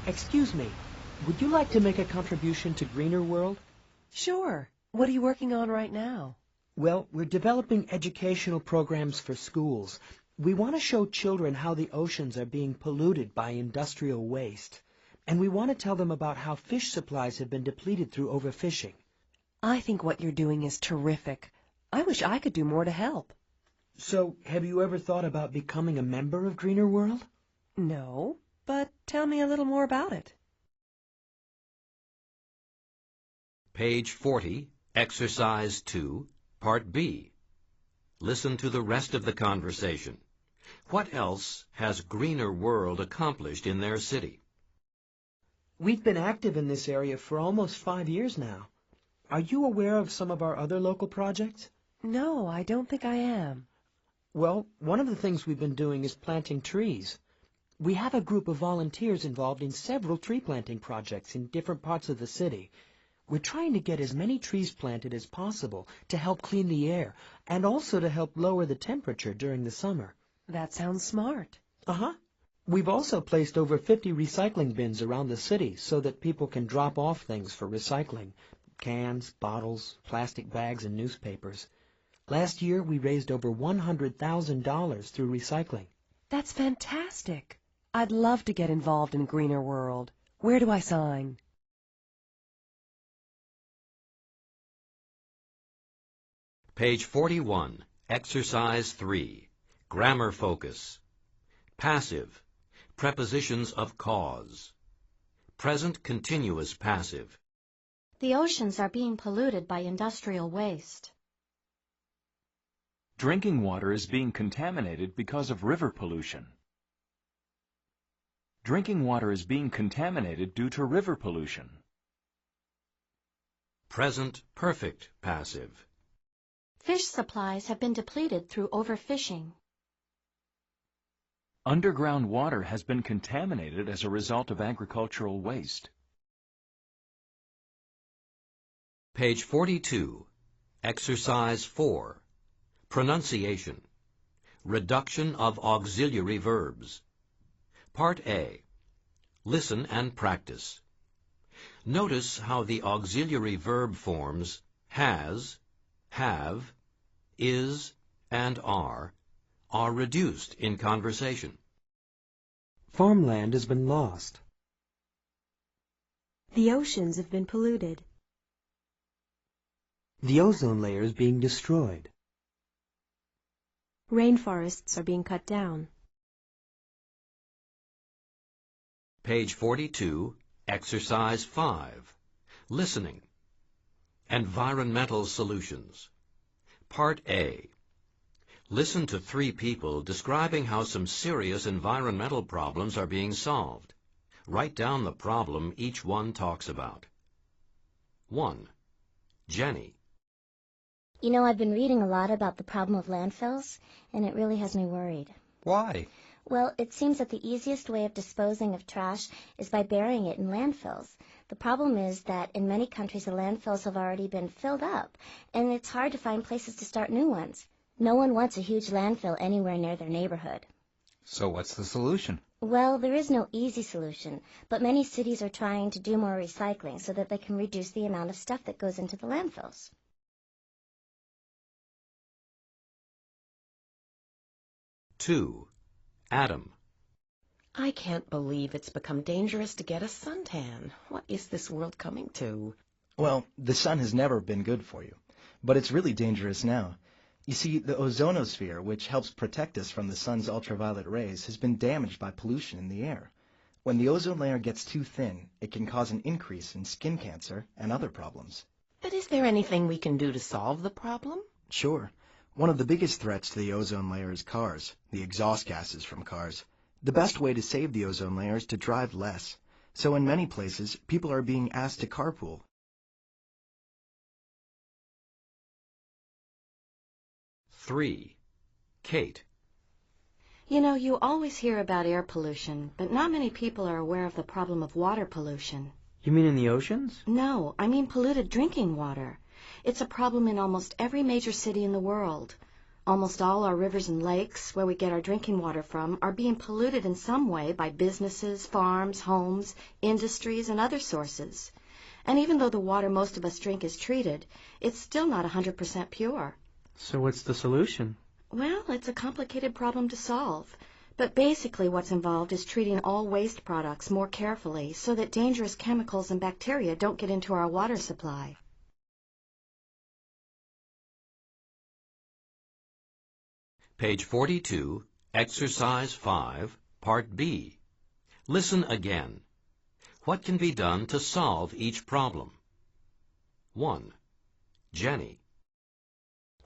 Excuse me, would you like to make a contribution to Greener World? Sure. What are you working on right now? Well, we're developing educational programs for schools. We want to show children how the oceans are being polluted by industrial waste. And we want to tell them about how fish supplies have been depleted through overfishing. I think what you're doing is terrific. I wish I could do more to help. So, have you ever thought about becoming a member of Greener World? No, but tell me a little more about it. Page 40, Exercise 2, Part B. Listen to the rest of the conversation. What else has Greener World accomplished in their city? We've been active in this area for almost 5 years now. Are you aware of some of our other local projects? No, I don't think I am. Well, one of the things we've been doing is planting trees. We have a group of volunteers involved in several tree planting projects in different parts of the city. We're trying to get as many trees planted as possible to help clean the air and also to help lower the temperature during the summer. That sounds smart. Uh-huh. We've also placed over 50 recycling bins around the city so that people can drop off things for recycling. Cans, bottles, plastic bags, and newspapers. Last year, we raised over $100,000 through recycling. That's fantastic. I'd love to get involved in Greener World. Where do I sign? Page 41, Exercise 3, Grammar Focus. Passive, prepositions of cause. Present continuous passive. The oceans are being polluted by industrial waste. Drinking water is being contaminated because of river pollution. Drinking water is being contaminated due to river pollution. Present perfect passive. Fish supplies have been depleted through overfishing. Underground water has been contaminated as a result of agricultural waste. Page 42, Exercise 4, Pronunciation. Reduction of auxiliary verbs. Part A. Listen and practice. Notice how the auxiliary verb forms has, have, is, and are reduced in conversation. Farmland has been lost. The oceans have been polluted. The ozone layer is being destroyed. Rainforests are being cut down. Page 42, Exercise 5, Listening. Environmental solutions. Part A. Listen to 3 people describing how some serious environmental problems are being solved. Write down the problem each one talks about. 1. Jenny. You know, I've been reading a lot about the problem of landfills, and it really has me worried. Why? Well, it seems that the easiest way of disposing of trash is by burying it in landfills. The problem is that in many countries the landfills have already been filled up, and it's hard to find places to start new ones. No one wants a huge landfill anywhere near their neighborhood. So what's the solution? Well, there is no easy solution, but many cities are trying to do more recycling so that they can reduce the amount of stuff that goes into the landfills. 2. Adam. I can't believe it's become dangerous to get a suntan. What is this world coming to? Well, the sun has never been good for you, but it's really dangerous now. You see, the ozonosphere, which helps protect us from the sun's ultraviolet rays, has been damaged by pollution in the air. When the ozone layer gets too thin, it can cause an increase in skin cancer and other problems. But is there anything we can do to solve the problem? Sure. One of the biggest threats to the ozone layer is cars, the exhaust gases from cars. The best way to save the ozone layer is to drive less. So in many places, people are being asked to carpool. 3. Kate. You know, you always hear about air pollution, but not many people are aware of the problem of water pollution. You mean in the oceans? No, I mean polluted drinking water. It's a problem in almost every major city in the world. Almost all our rivers and lakes, where we get our drinking water from, are being polluted in some way by businesses, farms, homes, industries, and other sources. And even though the water most of us drink is treated, it's still not 100% pure. So what's the solution? Well, it's a complicated problem to solve. But basically what's involved is treating all waste products more carefully so that dangerous chemicals and bacteria don't get into our water supply. Page 42, Exercise 5, Part B. Listen again. What can be done to solve each problem? 1. Jenny.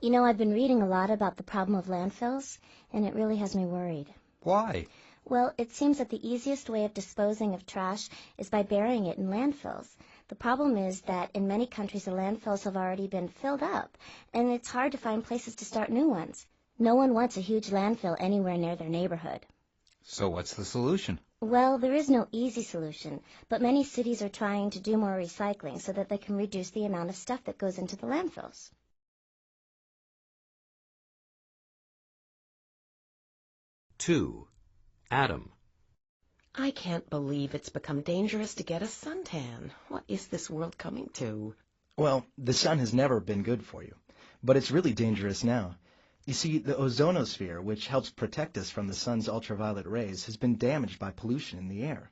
You know, I've been reading a lot about the problem of landfills, and it really has me worried. Why? Well, it seems that the easiest way of disposing of trash is by burying it in landfills. The problem is that in many countries the landfills have already been filled up, and it's hard to find places to start new ones. No one wants a huge landfill anywhere near their neighborhood. So what's the solution? Well, there is no easy solution, but many cities are trying to do more recycling so that they can reduce the amount of stuff that goes into the landfills. 2. Adam. I can't believe it's become dangerous to get a suntan. What is this world coming to? Well, the sun has never been good for you, but it's really dangerous now. You see, the ozonosphere, which helps protect us from the sun's ultraviolet rays, has been damaged by pollution in the air.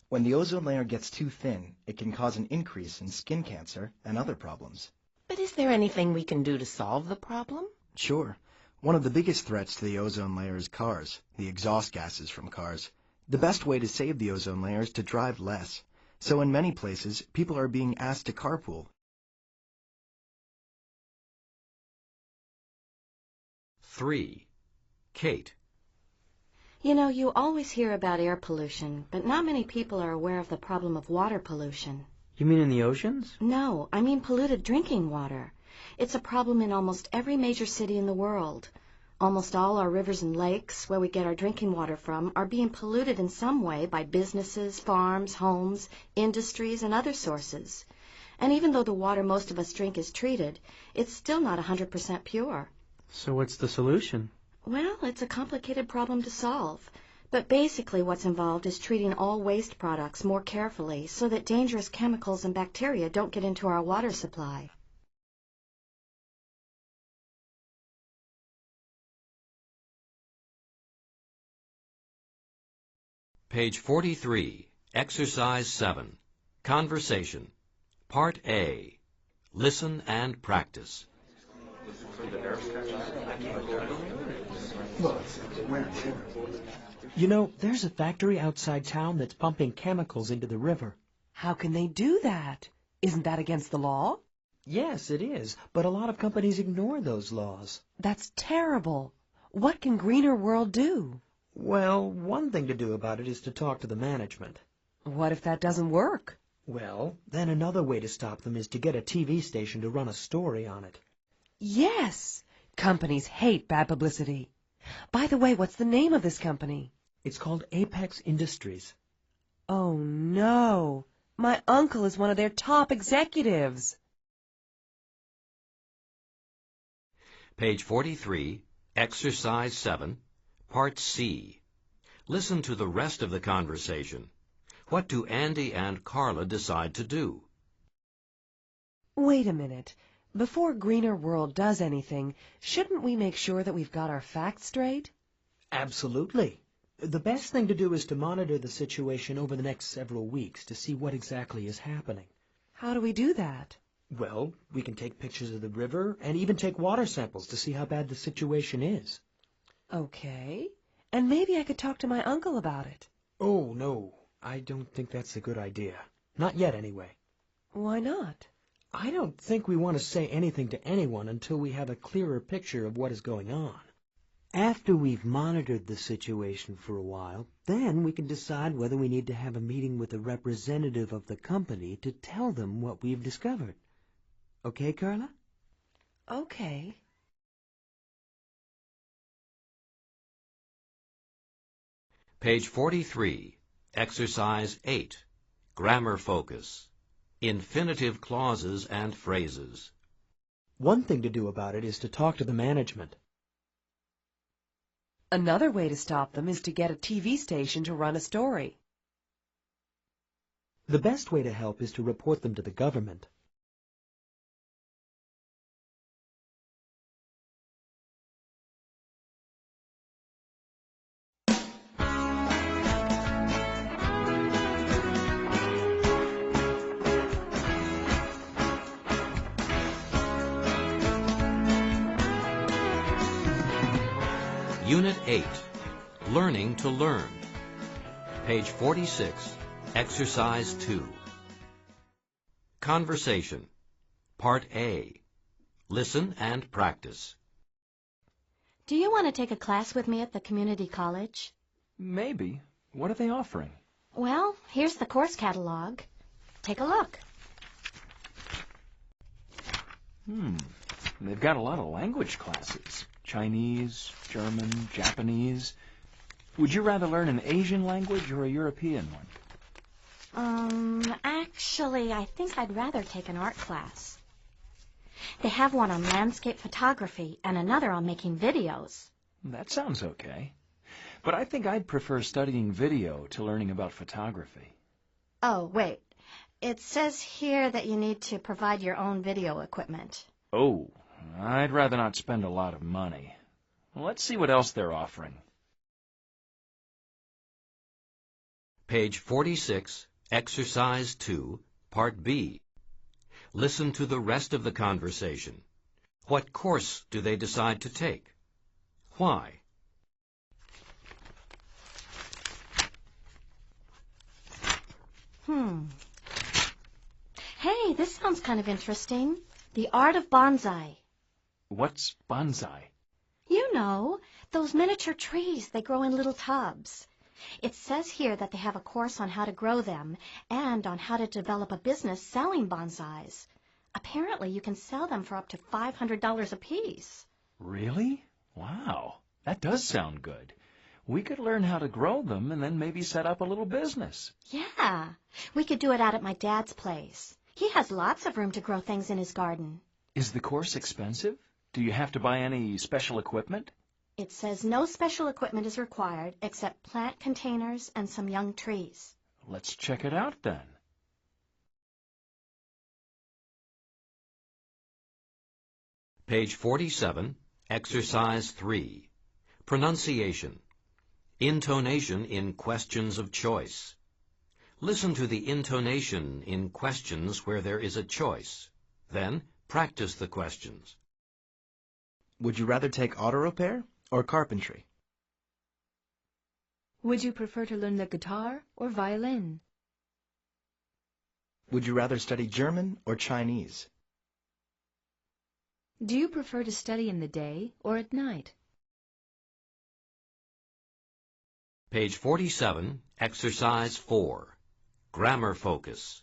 When the ozone layer gets too thin, it can cause an increase in skin cancer and other problems. But is there anything we can do to solve the problem? Sure. One of the biggest threats to the ozone layer is cars, the exhaust gases from cars. The best way to save the ozone layer is to drive less. So in many places, people are being asked to carpool. 3. Kate. You know, you always hear about air pollution, but not many people are aware of the problem of water pollution. You mean in the oceans? No, I mean polluted drinking water. It's a problem in almost every major city in the world. Almost all our rivers and lakes, where we get our drinking water from, are being polluted in some way by businesses, farms, homes, industries, and other sources. And even though the water most of us drink is treated, it's still not 100% pure. So what's the solution? Well, it's a complicated problem to solve. But basically what's involved is treating all waste products more carefully so that dangerous chemicals and bacteria don't get into our water supply. Page 43, Exercise 7, Conversation, Part A. Listen and practice. You know, there's a factory outside town that's pumping chemicals into the river. How can they do that? Isn't that against the law? Yes, it is, but a lot of companies ignore those laws. That's terrible. What can Greener World do? Well, one thing to do about it is to talk to the management. What if that doesn't work? Well, then another way to stop them is to get a TV station to run a story on it. Yes! Companies hate bad publicity. By the way, what's the name of this company? It's called Apex Industries. Oh, no. My uncle is one of their top executives. Page 43, Exercise 7, Part C. Listen to the rest of the conversation. What do Andy and Carla decide to do? Wait a minute. Before Greener World does anything, shouldn't we make sure that we've got our facts straight? Absolutely. The best thing to do is to monitor the situation over the next several weeks to see what exactly is happening. How do we do that? Well, we can take pictures of the river and even take water samples to see how bad the situation is. Okay. And maybe I could talk to my uncle about it. Oh, no. I don't think that's a good idea. Not yet, anyway. Why not? I don't think we want to say anything to anyone until we have a clearer picture of what is going on. After we've monitored the situation for a while, then we can decide whether we need to have a meeting with a representative of the company to tell them what we've discovered. Okay, Carla? Okay. Page 43, Exercise 8, Grammar Focus, Infinitive Clauses and Phrases. One thing to do about it is to talk to the management. Another way to stop them is to get a TV station to run a story. The best way to help is to report them to the government. Unit 8, Learning to Learn. Page 46, Exercise 2. Conversation. Part A. Listen and practice. Do you want to take a class with me at the community college? Maybe. What are they offering? Well, here's the course catalog. Take a look. They've got a lot of language classes. Chinese, German, Japanese. Would you rather learn an Asian language or a European one? Actually, I think I'd rather take an art class. They have one on landscape photography and another on making videos. That sounds okay. But I think I'd prefer studying video to learning about photography. Oh, wait. It says here that you need to provide your own video equipment. Oh, I'd rather not spend a lot of money. Let's see what else they're offering. Page 46, Exercise 2, Part B. Listen to the rest of the conversation. What course do they decide to take? Why? Hey, this sounds kind of interesting. The art of bonsai. What's bonsai? You know, those miniature trees, they grow in little tubs. It says here that they have a course on how to grow them and on how to develop a business selling bonsais. Apparently, you can sell them for up to $500 apiece. Really? Wow, that does sound good. We could learn how to grow them and then maybe set up a little business. Yeah, we could do it out at my dad's place. He has lots of room to grow things in his garden. Is the course expensive? Do you have to buy any special equipment? It says no special equipment is required except plant containers and some young trees. Let's check it out then. Page 47, Exercise 3. Pronunciation. Intonation in questions of choice. Listen to the intonation in questions where there is a choice. Then, practice the questions. Would you rather take auto repair or carpentry? Would you prefer to learn the guitar or violin? Would you rather study German or Chinese? Do you prefer to study in the day or at night? Page 47, Exercise 4. Grammar focus.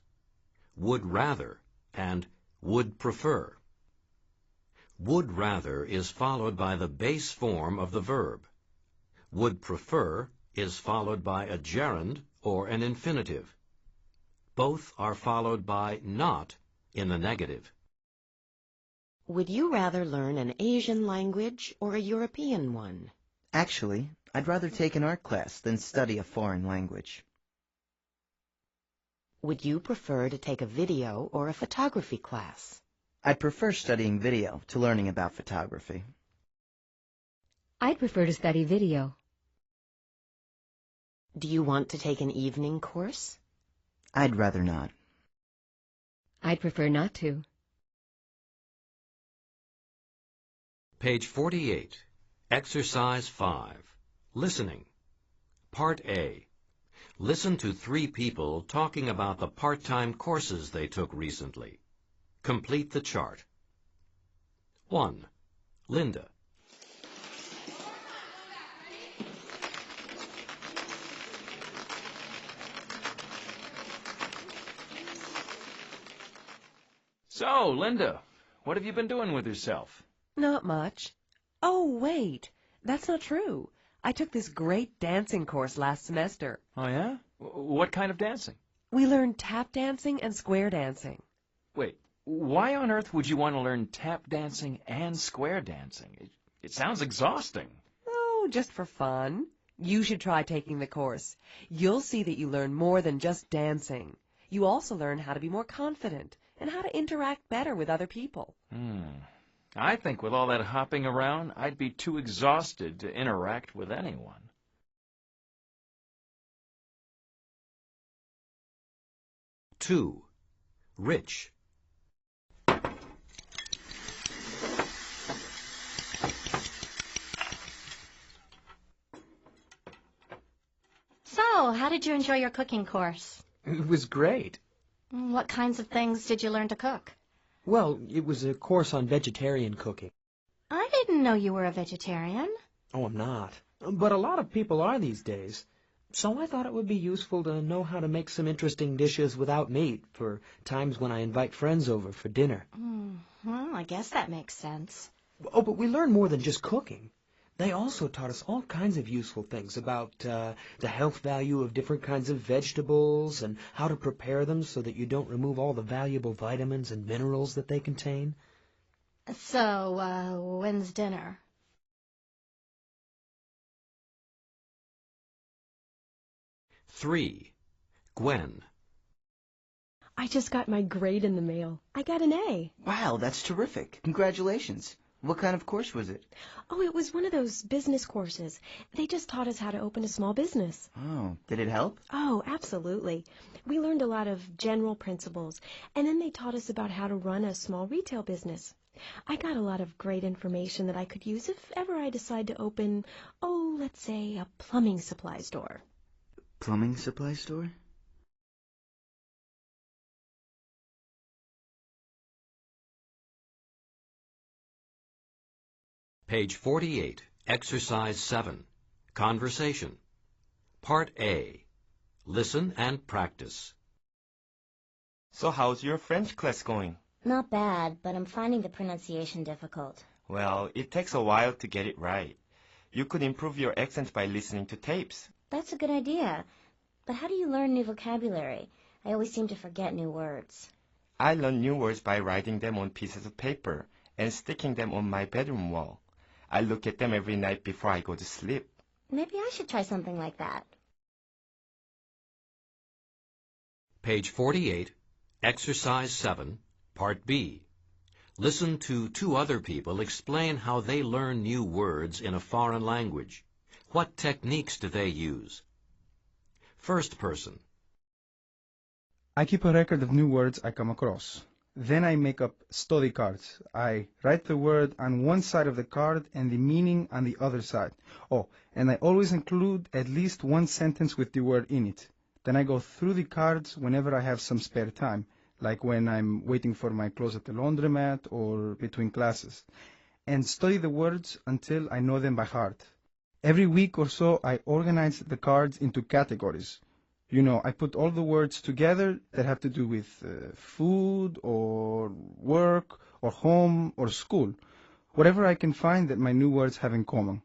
Would rather and would prefer. Would rather is followed by the base form of the verb. Would prefer is followed by a gerund or an infinitive. Both are followed by not in the negative. Would you rather learn an Asian language or a European one? Actually, I'd rather take an art class than study a foreign language. Would you prefer to take a video or a photography class? I'd prefer studying video to learning about photography. I'd prefer to study video. Do you want to take an evening course? I'd rather not. I'd prefer not to. Page 48, Exercise 5. Listening. Part A. Listen to 3 people talking about the part-time courses they took recently. Complete the chart. 1. Linda. So, Linda, what have you been doing with yourself? Not much. Oh, wait. That's not true. I took this great dancing course last semester. Oh, yeah? What kind of dancing? We learned tap dancing and square dancing. Wait, why on earth would you want to learn tap dancing and square dancing? It sounds exhausting. Oh, Oh, just for fun. You should try taking the course. You'll see that you learn more than just dancing. You also learn how to be more confident and how to interact better with other people. I think with all that hopping around, I'd be too exhausted to interact with anyone. Two, rich. So, how did you enjoy your cooking course? It was great. What kinds of things did you learn to cook? Well, it was a course on vegetarian cooking. I didn't know you were a vegetarian. Oh, I'm not. But a lot of people are these days. So I thought it would be useful to know how to make some interesting dishes without meat for times when I invite friends over for dinner. Well, I guess that makes sense. Oh, but we learned more than just cooking. They also taught us all kinds of useful things about the health value of different kinds of vegetables and how to prepare them so that you don't remove all the valuable vitamins and minerals that they contain. So, when's dinner? Three, Gwen. I just got my grade in the mail. I got an A. Wow, that's terrific. Congratulations. What kind of course was it? Oh, it was one of those business courses. They just taught us how to open a small business. Oh, did it help? Oh, absolutely. We learned a lot of general principles, and then they taught us about how to run a small retail business. I got a lot of great information that I could use if ever I decide to open, let's say, a plumbing supply store. Plumbing supply store? Page 48, Exercise 7, Conversation. Part A, Listen and Practice. So how's your French class going? Not bad, but I'm finding the pronunciation difficult. Well, it takes a while to get it right. You could improve your accent by listening to tapes. That's a good idea. But how do you learn new vocabulary? I always seem to forget new words. I learn new words by writing them on pieces of paper and sticking them on my bedroom wall. I look at them every night before I go to sleep. Maybe I should try something like that. Page 48, Exercise 7, Part B. Listen to two other people explain how they learn new words in a foreign language. What techniques do they use? First person. I keep a record of new words I come across. Then I make up study cards. I write the word on one side of the card and the meaning on the other side. Oh, and I always include at least one sentence with the word in it. Then I go through the cards whenever I have some spare time, like when I'm waiting for my clothes at the laundromat or between classes, and study the words until I know them by heart. Every week or so, I organize the cards into categories. You know, I put all the words together that have to do with food or work or home or school, whatever I can find that my new words have in common.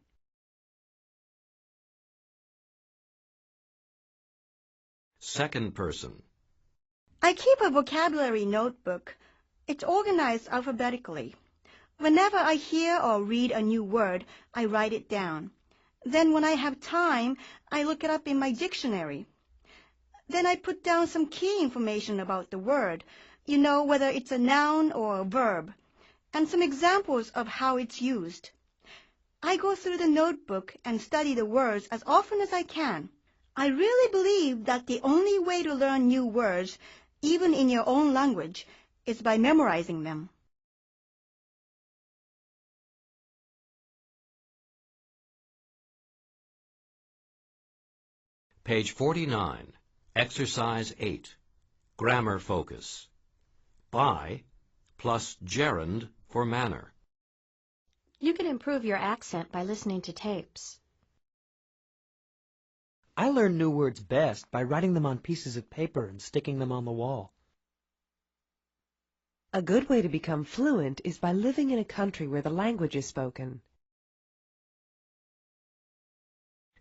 Second person. I keep a vocabulary notebook. It's organized alphabetically. Whenever I hear or read a new word, I write it down. Then when I have time, I look it up in my dictionary. Then I put down some key information about the word, whether it's a noun or a verb, and some examples of how it's used. I go through the notebook and study the words as often as I can. I really believe that the only way to learn new words, even in your own language, is by memorizing them. Page 49, Exercise 8, Grammar Focus. By plus gerund for manner. You can improve your accent by listening to tapes. I learn new words best by writing them on pieces of paper and sticking them on the wall. A good way to become fluent is by living in a country where the language is spoken.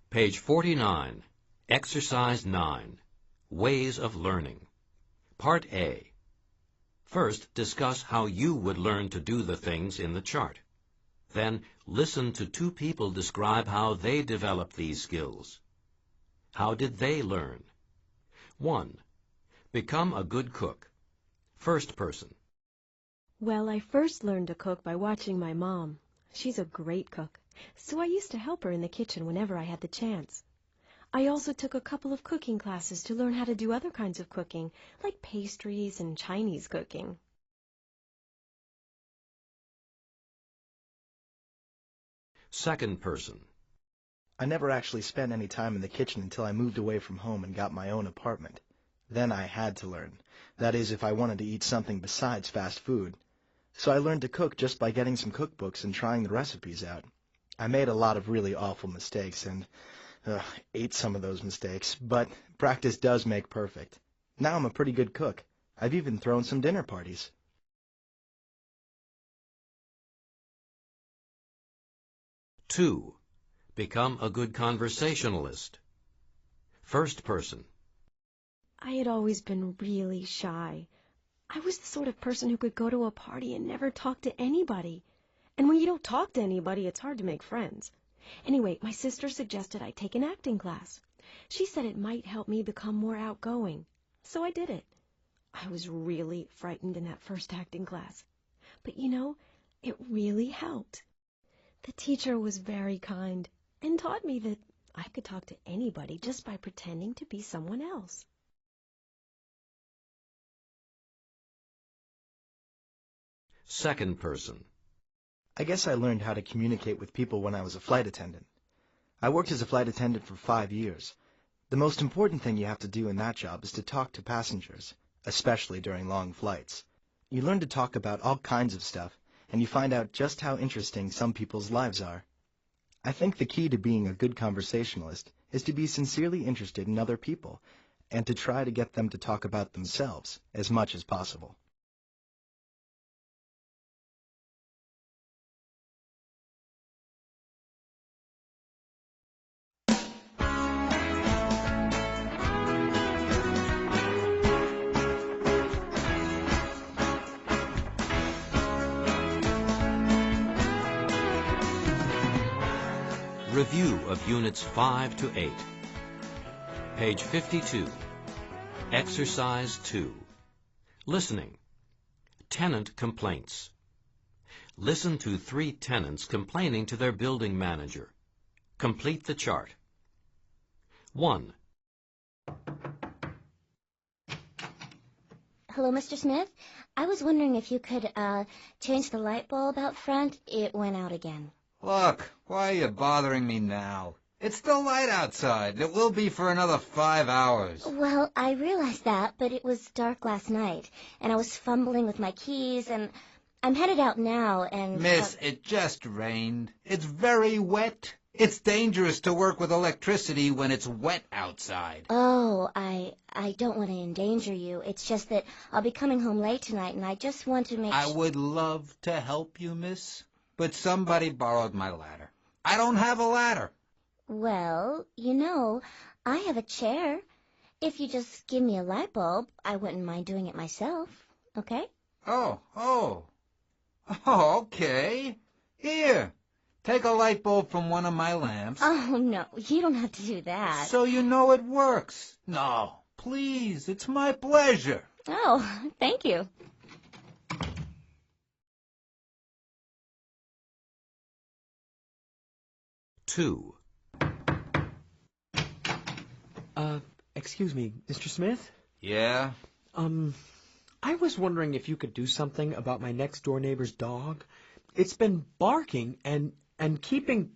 Page 49, Exercise 9, Ways of Learning. Part A. First, discuss how you would learn to do the things in the chart. Then listen to two people describe how they developed these skills. How did they learn? 1. Become a good cook. First person. Well, I first learned to cook by watching my mom. She's a great cook, so I used to help her in the kitchen whenever I had the chance. I also took a couple of cooking classes to learn how to do other kinds of cooking, like pastries and Chinese cooking. Second person. I never actually spent any time in the kitchen until I moved away from home and got my own apartment. Then I had to learn. That is, if I wanted to eat something besides fast food. So I learned to cook just by getting some cookbooks and trying the recipes out. I made a lot of really awful mistakes and ate some of those mistakes, but practice does make perfect. Now I'm a pretty good cook. I've even thrown some dinner parties. Two. Become a good conversationalist. First person. I had always been really shy. I was the sort of person who could go to a party and never talk to anybody. And when you don't talk to anybody, it's hard to make friends. Anyway, my sister suggested I take an acting class. She said it might help me become more outgoing. So I did it. I was really frightened in that first acting class. But you know, it really helped. The teacher was very kind and taught me that I could talk to anybody just by pretending to be someone else. Second person. I guess I learned how to communicate with people when I was a flight attendant. I worked as a flight attendant for 5 years. The most important thing you have to do in that job is to talk to passengers, especially during long flights. You learn to talk about all kinds of stuff, and you find out just how interesting some people's lives are. I think the key to being a good conversationalist is to be sincerely interested in other people, and to try to get them to talk about themselves as much as possible. Review of Units 5 to 8. Page 52. Exercise 2. Listening. Tenant complaints. Listen to 3 tenants complaining to their building manager. Complete the chart. 1. Hello, Mr. Smith. I was wondering if you could change the light bulb out front. It went out again. Look, why are you bothering me now? It's still light outside. It will be for another 5 hours. Well, I realized that, but it was dark last night, and I was fumbling with my keys, and I'm headed out now, and... Miss, it just rained. It's very wet. It's dangerous to work with electricity when it's wet outside. Oh, I don't want to endanger you. It's just that I'll be coming home late tonight, and I just want to make I would love to help you, miss, but somebody borrowed my ladder. I don't have a ladder. Well, you know, I have a chair. If you just give me a light bulb, I wouldn't mind doing it myself, okay? Oh, okay. Here, take a light bulb from one of my lamps. Oh, no, you don't have to do that. So you know it works. No, please, it's my pleasure. Oh, thank you. Two. Excuse me, Mr. Smith? Yeah? I was wondering if you could do something about my next-door neighbor's dog. It's been barking and keeping...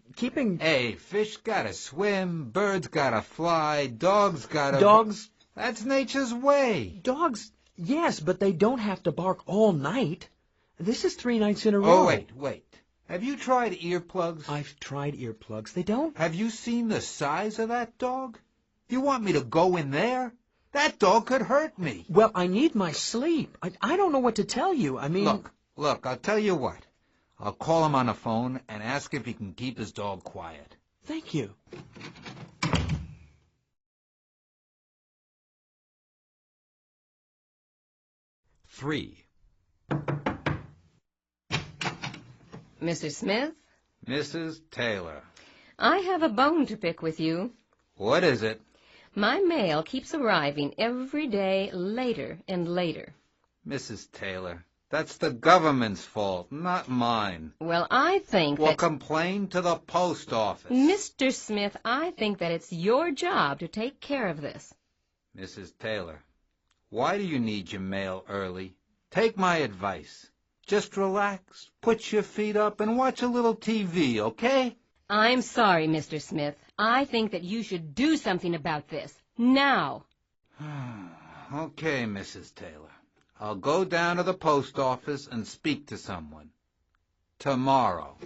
Hey, fish gotta swim, birds gotta fly, dogs gotta... Dogs? That's nature's way. Dogs, yes, but they don't have to bark all night. This is 3 nights in a row. Oh, wait. Have you tried earplugs? I've tried earplugs. They don't... Have you seen the size of that dog? You want me to go in there? That dog could hurt me. Well, I need my sleep. I don't know what to tell you. I mean... Look, I'll tell you what. I'll call him on the phone and ask if he can keep his dog quiet. Thank you. Three. Mr. Smith, Mrs. Taylor. I have a bone to pick with you. What is it? My mail keeps arriving every day later and later. Mrs. Taylor, that's the government's fault, not mine. Well, I think Well, that... complain to the post office. Mr. Smith, I think that it's your job to take care of this. Mrs. Taylor, why do you need your mail early? Take my advice. Just relax, put your feet up, and watch a little TV, okay? I'm sorry, Mr. Smith. I think that you should do something about this. Now. Okay, Mrs. Taylor. I'll go down to the post office and speak to someone. Tomorrow.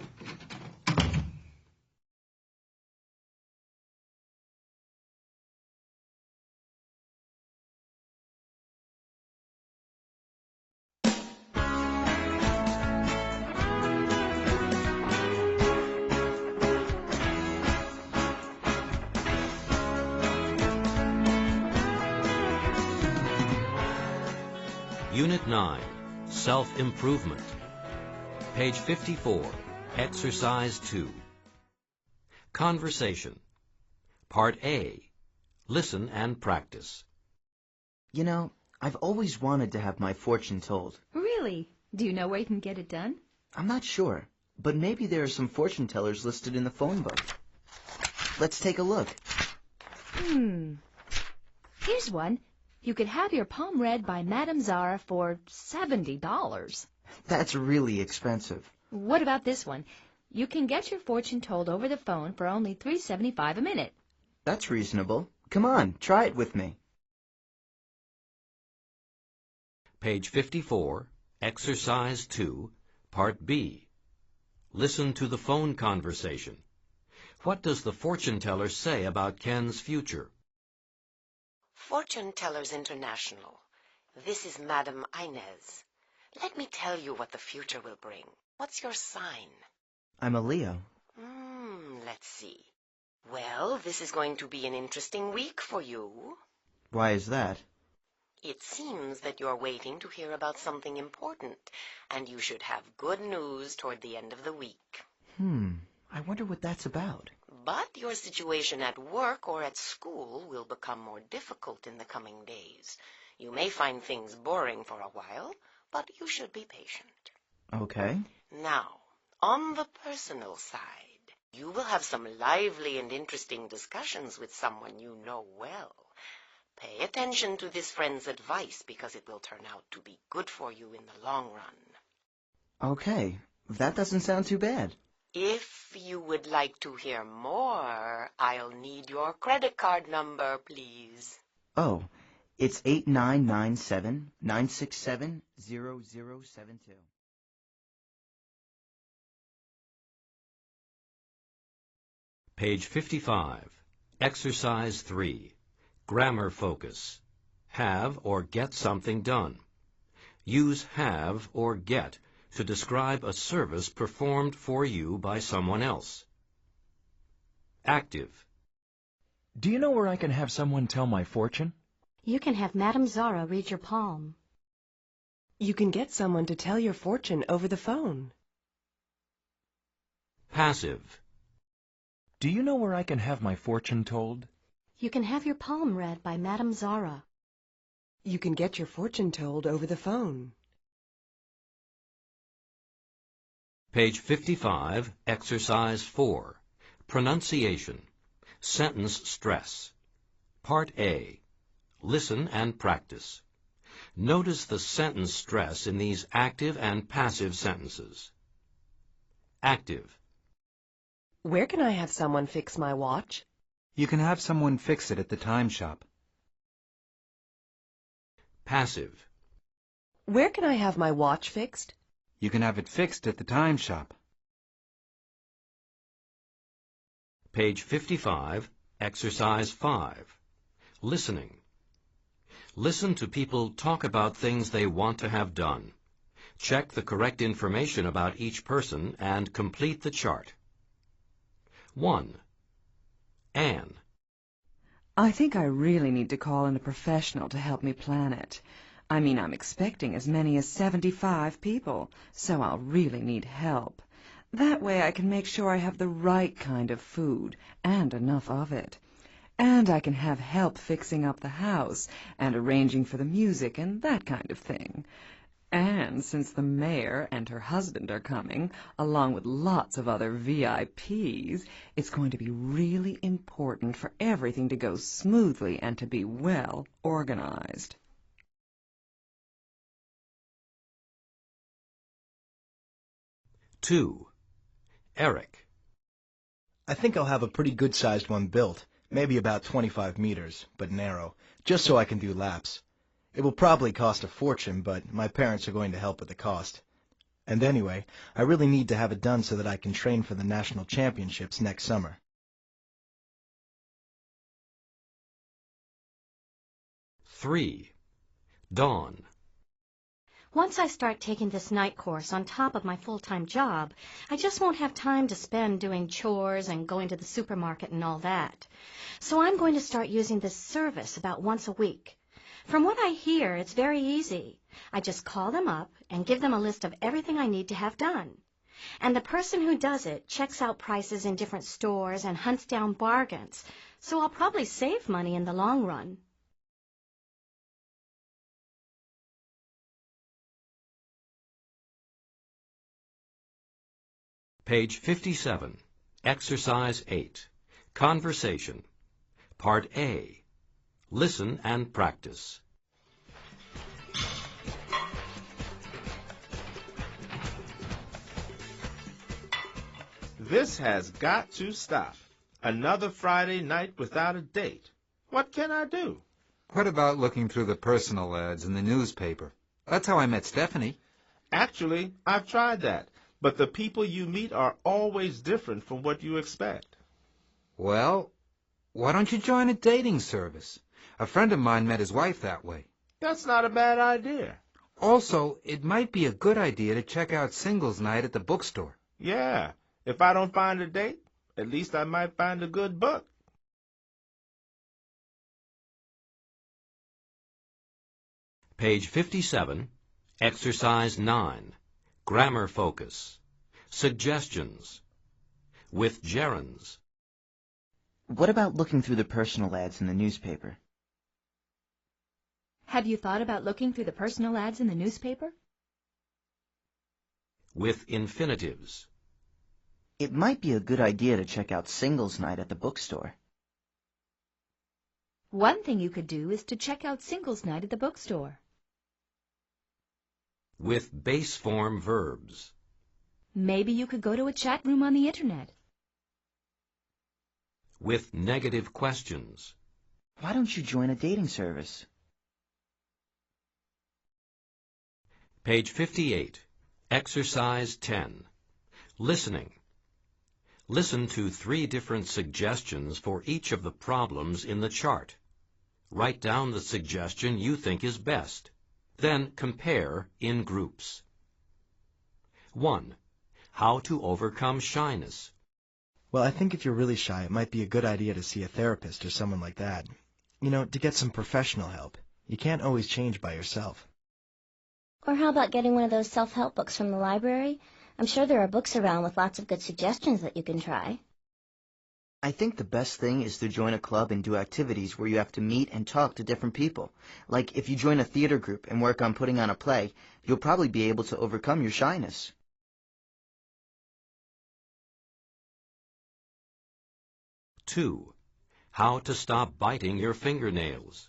Unit 9, Self-Improvement. Page 54, Exercise 2. Conversation. Part A. Listen and practice. You know, I've always wanted to have my fortune told. Really? Do you know where you can get it done? I'm not sure, but maybe there are some fortune tellers listed in the phone book. Let's take a look. Here's one. You could have your palm read by Madame Zara for $70. That's really expensive. What about this one? You can get your fortune told over the phone for only $3.75 a minute. That's reasonable. Come on, try it with me. Page 54, Exercise 2, Part B. Listen to the phone conversation. What does the fortune teller say about Ken's future? Fortune Tellers International. This is Madame Inez. Let me tell you what the future will bring. What's your sign? I'm a Leo. Let's see. Well, this is going to be an interesting week for you. Why is that? It seems that you're waiting to hear about something important, and you should have good news toward the end of the week. I wonder what that's about. But your situation at work or at school will become more difficult in the coming days. You may find things boring for a while, but you should be patient. Okay. Now, on the personal side, you will have some lively and interesting discussions with someone you know well. Pay attention to this friend's advice because it will turn out to be good for you in the long run. Okay, that doesn't sound too bad. If you would like to hear more, I'll need your credit card number, please. Oh, it's 8997-967-0072. Page 55, Exercise 3, Grammar Focus. Have or get something done. Use have or get to describe a service performed for you by someone else. Active. Do you know where I can have someone tell my fortune? You can have Madame Zara read your palm. You can get someone to tell your fortune over the phone. Passive. Do you know where I can have my fortune told? You can have your palm read by Madame Zara. You can get your fortune told over the phone. Page 55, Exercise 4, Pronunciation. Sentence stress. Part A. Listen and practice. Notice the sentence stress in these active and passive sentences. Active. Where can I have someone fix my watch? You can have someone fix it at the time shop. Passive. Where can I have my watch fixed? You can have it fixed at the time shop. Page 55, Exercise 5. Listening. Listen to people talk about things they want to have done. Check the correct information about each person and complete the chart. 1. Anne. I think I really need to call in a professional to help me plan it. I mean, I'm expecting as many as 75 people, so I'll really need help. That way I can make sure I have the right kind of food and enough of it. And I can have help fixing up the house and arranging for the music and that kind of thing. And since the mayor and her husband are coming, along with lots of other VIPs, it's going to be really important for everything to go smoothly and to be well organized. Two. Eric. I think I'll have a pretty good-sized one built, maybe about 25 meters, but narrow, just so I can do laps. It will probably cost a fortune, but my parents are going to help with the cost. And anyway, I really need to have it done so that I can train for the national championships next summer. 3. Dawn. Once I start taking this night course on top of my full-time job, I just won't have time to spend doing chores and going to the supermarket and all that. So I'm going to start using this service about once a week. From what I hear, it's very easy. I just call them up and give them a list of everything I need to have done. And the person who does it checks out prices in different stores and hunts down bargains, so I'll probably save money in the long run. Page 57. Exercise 8. Conversation. Part A. Listen and practice. This has got to stop. Another Friday night without a date. What can I do? What about looking through the personal ads in the newspaper? That's how I met Stephanie. Actually, I've tried that, but the people you meet are always different from what you expect. Well, why don't you join a dating service? A friend of mine met his wife that way. That's not a bad idea. Also, it might be a good idea to check out singles night at the bookstore. Yeah, if I don't find a date, at least I might find a good book. Page 57. Exercise 9. Grammar focus. Suggestions. With gerunds. What about looking through the personal ads in the newspaper? Have you thought about looking through the personal ads in the newspaper? With infinitives. It might be a good idea to check out singles night at the bookstore. One thing you could do is to check out singles night at the bookstore. With base form verbs. Maybe you could go to a chat room on the internet. With negative questions. Why don't you join a dating service? Page 58. Exercise 10. Listening. Listen to 3 different suggestions for each of the problems in the chart. Write down the suggestion you think is best. Then compare in groups. 1. How to overcome shyness. Well, I think if you're really shy, it might be a good idea to see a therapist or someone like that. You know, to get some professional help. You can't always change by yourself. Or how about getting one of those self-help books from the library? I'm sure there are books around with lots of good suggestions that you can try. I think the best thing is to join a club and do activities where you have to meet and talk to different people. Like if you join a theater group and work on putting on a play, you'll probably be able to overcome your shyness. 2. How to stop biting your fingernails.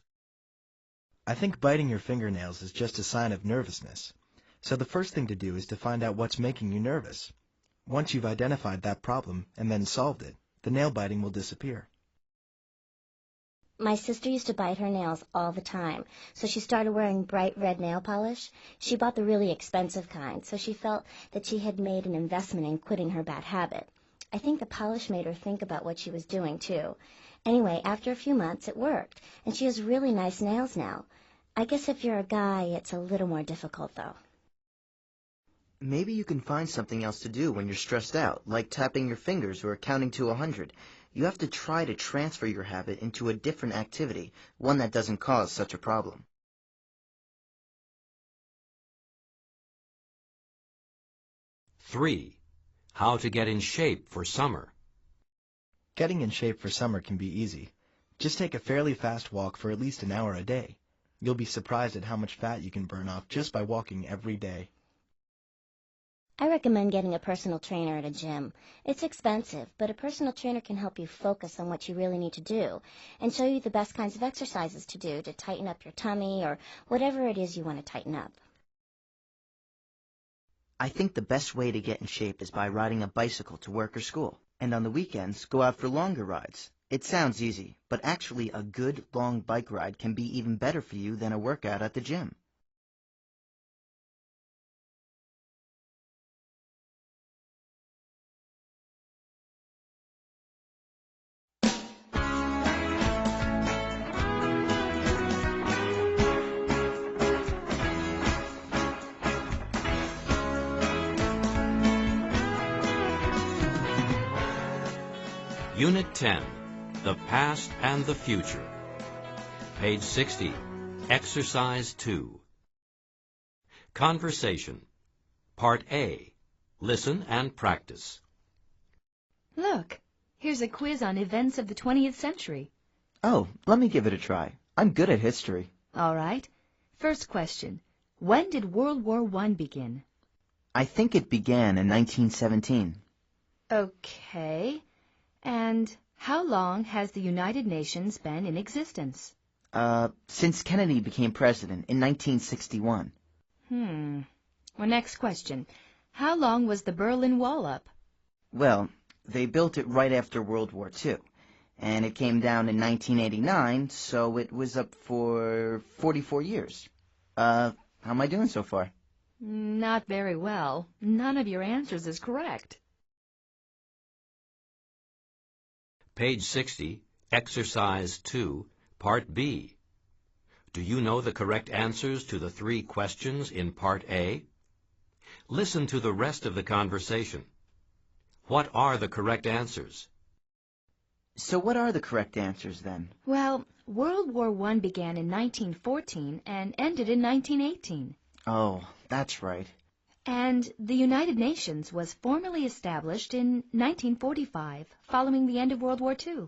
I think biting your fingernails is just a sign of nervousness. So the first thing to do is to find out what's making you nervous. Once you've identified that problem and then solved it, the nail biting will disappear. My sister used to bite her nails all the time, so she started wearing bright red nail polish. She bought the really expensive kind, so she felt that she had made an investment in quitting her bad habit. I think the polish made her think about what she was doing, too. Anyway, after a few months, it worked, and she has really nice nails now. I guess if you're a guy, it's a little more difficult, though. Maybe you can find something else to do when you're stressed out, like tapping your fingers or counting to 100. You have to try to transfer your habit into a different activity, one that doesn't cause such a problem. 3. how to get in shape for summer. Getting in shape for summer can be easy. Just take a fairly fast walk for at least an hour a day. You'll be surprised at how much fat you can burn off just by walking every day. I recommend getting a personal trainer at a gym. It's expensive, but a personal trainer can help you focus on what you really need to do and show you the best kinds of exercises to do to tighten up your tummy or whatever it is you want to tighten up. I think the best way to get in shape is by riding a bicycle to work or school, and on the weekends, go out for longer rides. It sounds easy, but actually a good long bike ride can be even better for you than a workout at the gym. Unit 10, The Past and the Future. Page 60, Exercise 2. Conversation. Part A. Listen and practice. Look, here's a quiz on events of the 20th century. Oh, let me give it a try. I'm good at history. All right. First question. When did World War I begin? I think it began in 1917. Okay. And how long has the United Nations been in existence? Since Kennedy became president in 1961. Well, next question. How long was the Berlin Wall up? Well, they built it right after World War II, and it came down in 1989, so it was up for 44 years. How am I doing so far? Not very well. None of your answers is correct. Page 60, Exercise 2, Part B. Do you know the correct answers to the 3 questions in Part A? Listen to the rest of the conversation. What are the correct answers? So what are the correct answers then? Well, World War I began in 1914 and ended in 1918. Oh, that's right. And the United Nations was formally established in 1945, following the end of World War II.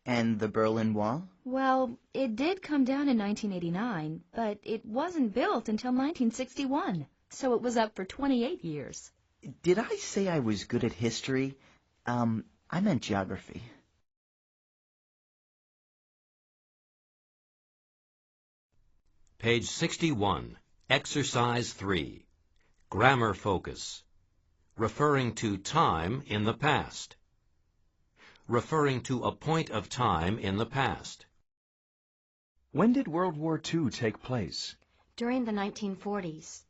And the Berlin Wall? Well, it did come down in 1989, but it wasn't built until 1961, so it was up for 28 years. Did I say I was good at history? I meant geography. Page 61, Exercise 3. Grammar focus. Referring to time in the past. Referring to a point of time in the past. When did World War II take place? During the 1940s.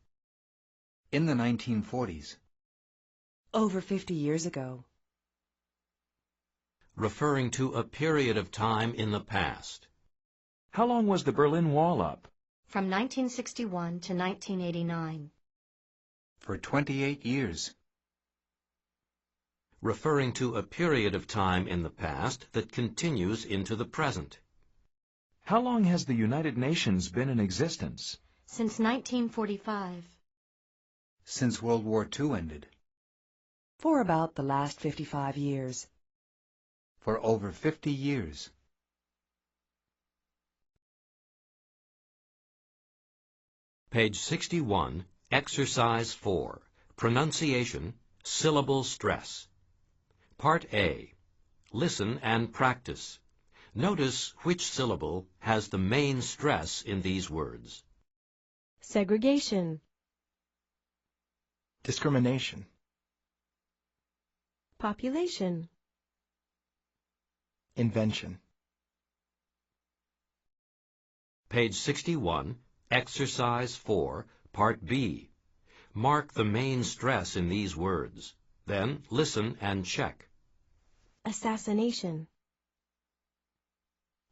In the 1940s. Over 50 years ago. Referring to a period of time in the past. How long was the Berlin Wall up? From 1961 to 1989. For 28 years. Referring to a period of time in the past that continues into the present. How long has the United Nations been in existence? Since 1945. Since World War II ended. For about the last 55 years. For over 50 years. Page 61, Exercise 4, Pronunciation, Syllable Stress. Part A. Listen and practice. Notice which syllable has the main stress in these words. Segregation. Discrimination. Population. Invention. Page 61, Exercise 4, Part B. Mark the main stress in these words. Then listen and check. Assassination.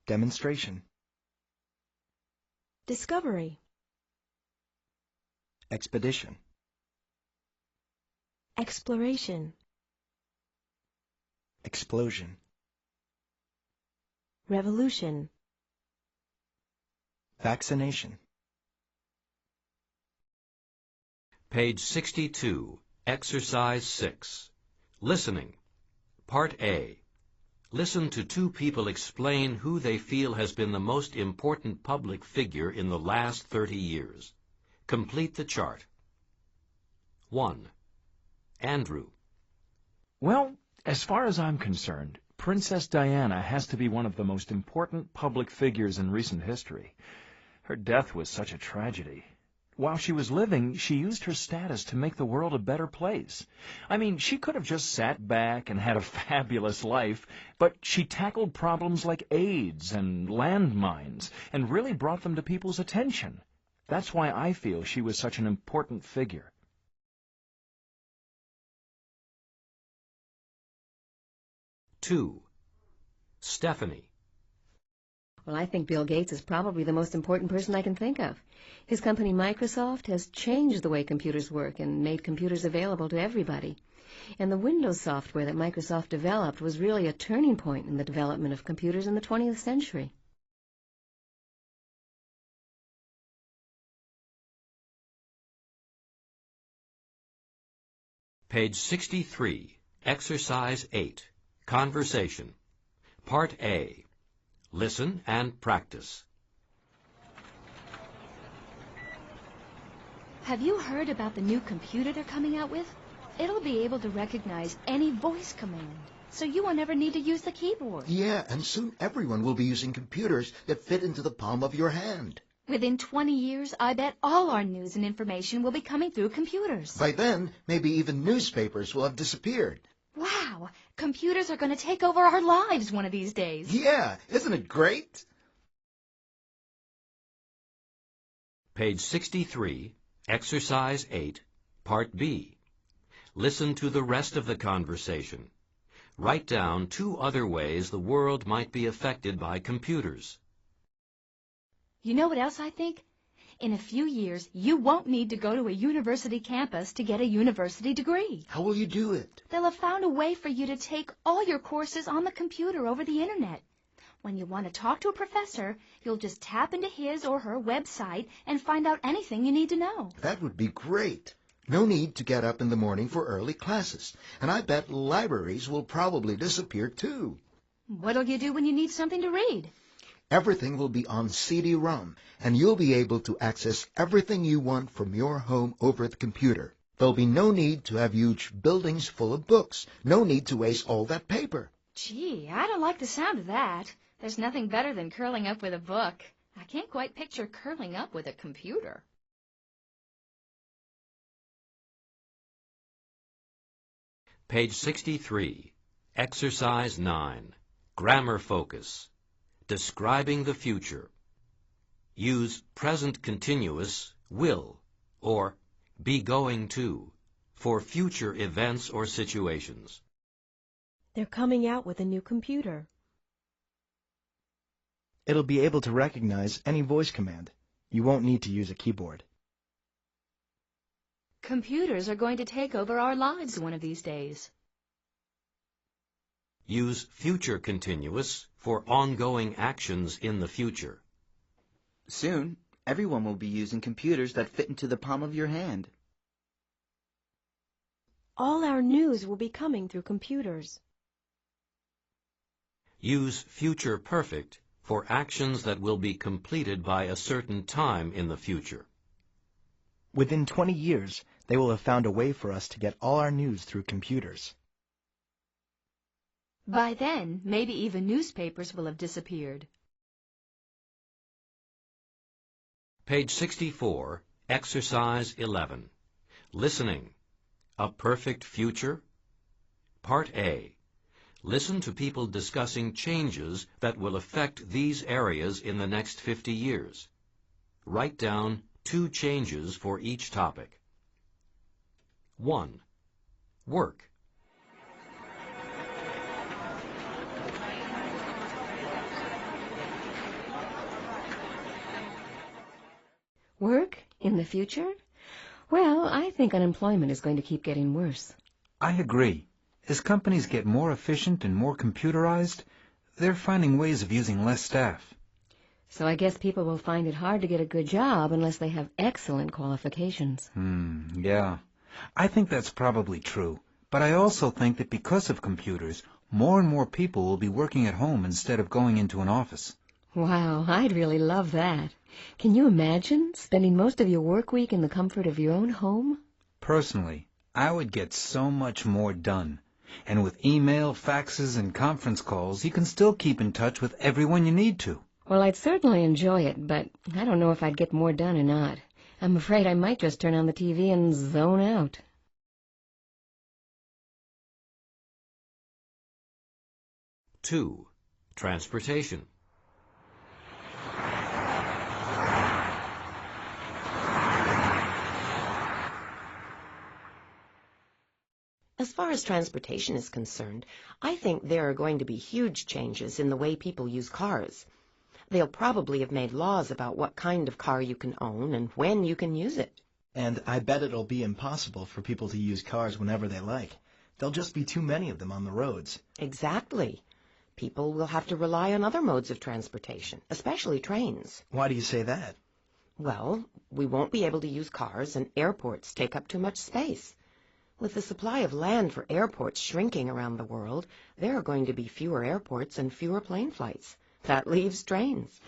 Demonstration. Discovery. Expedition. Exploration. Explosion. Revolution. Vaccination. Page 62, Exercise 6. Listening. Part A. Listen to two people explain who they feel has been the most important public figure in the last 30 years. Complete the chart. 1. Andrew. Well, as far as I'm concerned, Princess Diana has to be one of the most important public figures in recent history. Her death was such a tragedy. While she was living, she used her status to make the world a better place. I mean, she could have just sat back and had a fabulous life, but she tackled problems like AIDS and landmines and really brought them to people's attention. That's why I feel she was such an important figure. 2. Stephanie. Well, I think Bill Gates is probably the most important person I can think of. His company Microsoft has changed the way computers work and made computers available to everybody. And the Windows software that Microsoft developed was really a turning point in the development of computers in the 20th century. Page 63, Exercise 8, Conversation. Part A. Listen and practice. Have you heard about the new computer they're coming out with? It'll be able to recognize any voice command, so you won't ever need to use the keyboard. Yeah, and soon everyone will be using computers that fit into the palm of your hand. Within 20 years, I bet all our news and information will be coming through computers. By then, maybe even newspapers will have disappeared. Wow! Computers are going to take over our lives one of these days. Yeah, isn't it great? Page 63, Exercise 8, Part B. Listen to the rest of the conversation. Write down 2 other ways the world might be affected by computers. You know what else I think? In a few years, you won't need to go to a university campus to get a university degree. How will you do it? They'll have found a way for you to take all your courses on the computer over the internet. When you want to talk to a professor, you'll just tap into his or her website and find out anything you need to know. That would be great. No need to get up in the morning for early classes. And I bet libraries will probably disappear too. What'll you do when you need something to read? Everything will be on CD-ROM, and you'll be able to access everything you want from your home over the computer. There'll be no need to have huge buildings full of books. No need to waste all that paper. Gee, I don't like the sound of that. There's nothing better than curling up with a book. I can't quite picture curling up with a computer. Page 63, Exercise 9, Grammar Focus. Describing the future. Use present continuous, will, or be going to, for future events or situations. They're coming out with a new computer. It'll be able to recognize any voice command. You won't need to use a keyboard. Computers are going to take over our lives one of these days. Use future continuous for ongoing actions in the future. Soon, everyone will be using computers that fit into the palm of your hand. All our news will be coming through computers. Use future perfect for actions that will be completed by a certain time in the future. Within 20 years, they will have found a way for us to get all our news through computers. By then, maybe even newspapers will have disappeared. Page 64, Exercise 11. Listening. A perfect future? Part A. Listen to people discussing changes that will affect these areas in the next 50 years. Write down 2 changes for each topic. 1. Work. Work in the future? Well, I think unemployment is going to keep getting worse. I agree. As companies get more efficient and more computerized, they're finding ways of using less staff. So I guess people will find it hard to get a good job unless they have excellent qualifications. Yeah. I think that's probably true. But I also think that because of computers, more and more people will be working at home instead of going into an office. Wow, I'd really love that. Can you imagine spending most of your work week in the comfort of your own home? Personally, I would get so much more done. And with email, faxes, and conference calls, you can still keep in touch with everyone you need to. Well, I'd certainly enjoy it, but I don't know if I'd get more done or not. I'm afraid I might just turn on the TV and zone out. Two, transportation. As far as transportation is concerned, I think there are going to be huge changes in the way people use cars. They'll probably have made laws about what kind of car you can own and when you can use it. And I bet it'll be impossible for people to use cars whenever they like. There'll just be too many of them on the roads. Exactly. People will have to rely on other modes of transportation, especially trains. Why do you say that? Well, we won't be able to use cars, and airports take up too much space. With the supply of land for airports shrinking around the world, there are going to be fewer airports and fewer plane flights. That leaves trains.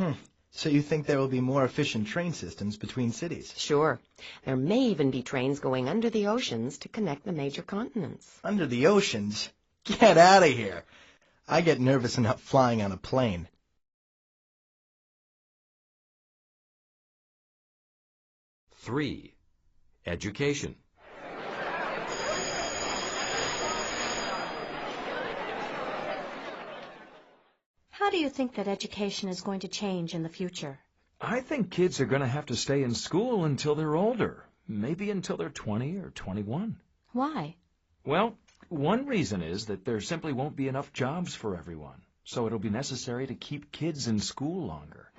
So you think there will be more efficient train systems between cities? Sure. There may even be trains going under the oceans to connect the major continents. Under the oceans? Get out of here! I get nervous enough flying on a plane. 3, education. How do you think that education is going to change in the future? I think kids are going to have to stay in school until they're older, maybe until they're 20 or 21. Why? Well, one reason is that there simply won't be enough jobs for everyone, so it'll be necessary to keep kids in school longer.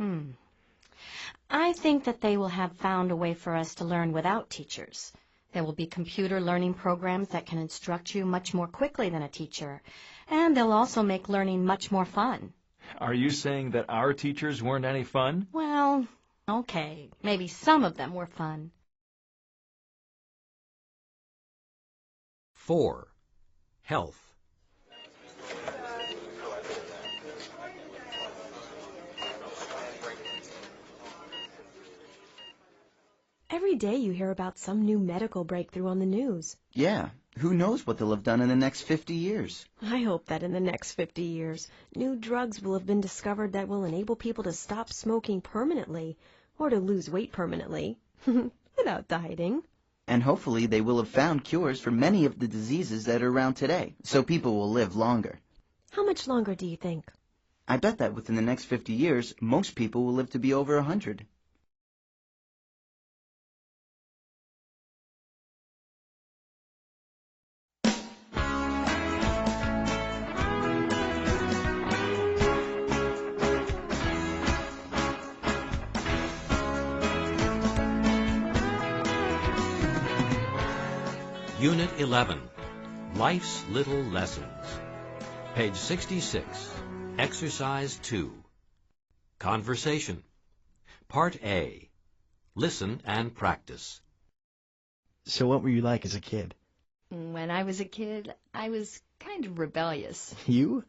I think that they will have found a way for us to learn without teachers. There will be computer learning programs that can instruct you much more quickly than a teacher, and they'll also make learning much more fun. Are you saying that our teachers weren't any fun? Well, okay, maybe some of them were fun. 4, health. Every day you hear about some new medical breakthrough on the news. Yeah, who knows what they'll have done in the next 50 years? I hope that in the next 50 years, new drugs will have been discovered that will enable people to stop smoking permanently, or to lose weight permanently, without dieting. And hopefully they will have found cures for many of the diseases that are around today, so people will live longer. How much longer do you think? I bet that within the next 50 years, most people will live to be over 100. Unit 11, Life's Little Lessons. Page 66, Exercise 2. Conversation. Part A. Listen and practice. So what were you like as a kid? When I was a kid, I was kind of rebellious. You?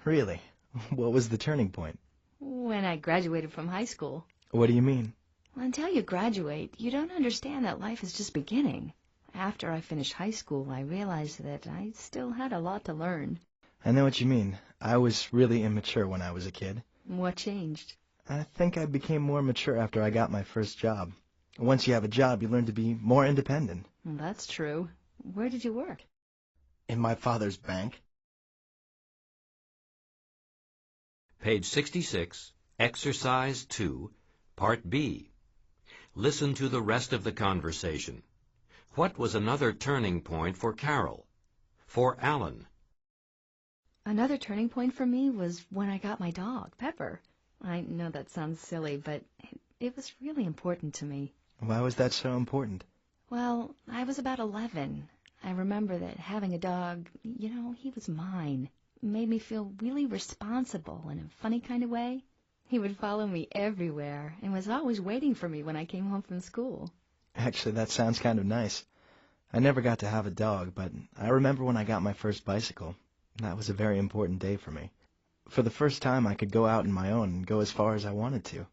Really? What was the turning point? When I graduated from high school. What do you mean? Well, until you graduate, you don't understand that life is just beginning. After I finished high school, I realized that I still had a lot to learn. I know what you mean. I was really immature when I was a kid. What changed? I think I became more mature after I got my first job. Once you have a job, you learn to be more independent. Well, that's true. Where did you work? In my father's bank. Page 66, Exercise 2, Part B. Listen to the rest of the conversation. What was another turning point for Carol? For Alan? Another turning point for me was when I got my dog, Pepper. I know that sounds silly, but it was really important to me. Why was that so important? Well, I was about 11. I remember that having a dog, he was mine. It made me feel really responsible in a funny kind of way. He would follow me everywhere and was always waiting for me when I came home from school. Actually, that sounds kind of nice. I never got to have a dog, but I remember when I got my first bicycle. That was a very important day for me. For the first time, I could go out on my own and go as far as I wanted to.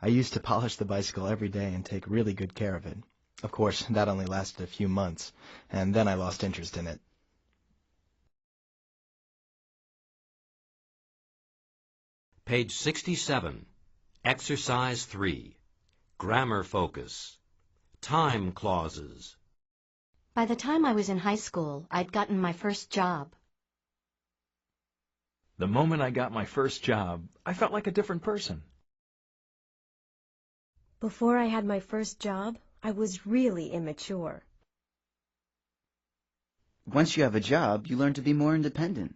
I used to polish the bicycle every day and take really good care of it. Of course, that only lasted a few months, and then I lost interest in it. Page 67. Exercise 3. Grammar focus. Time clauses. By the time I was in high school, I'd gotten my first job. The moment I got my first job, I felt like a different person. Before I had my first job, I was really immature. Once you have a job, you learn to be more independent.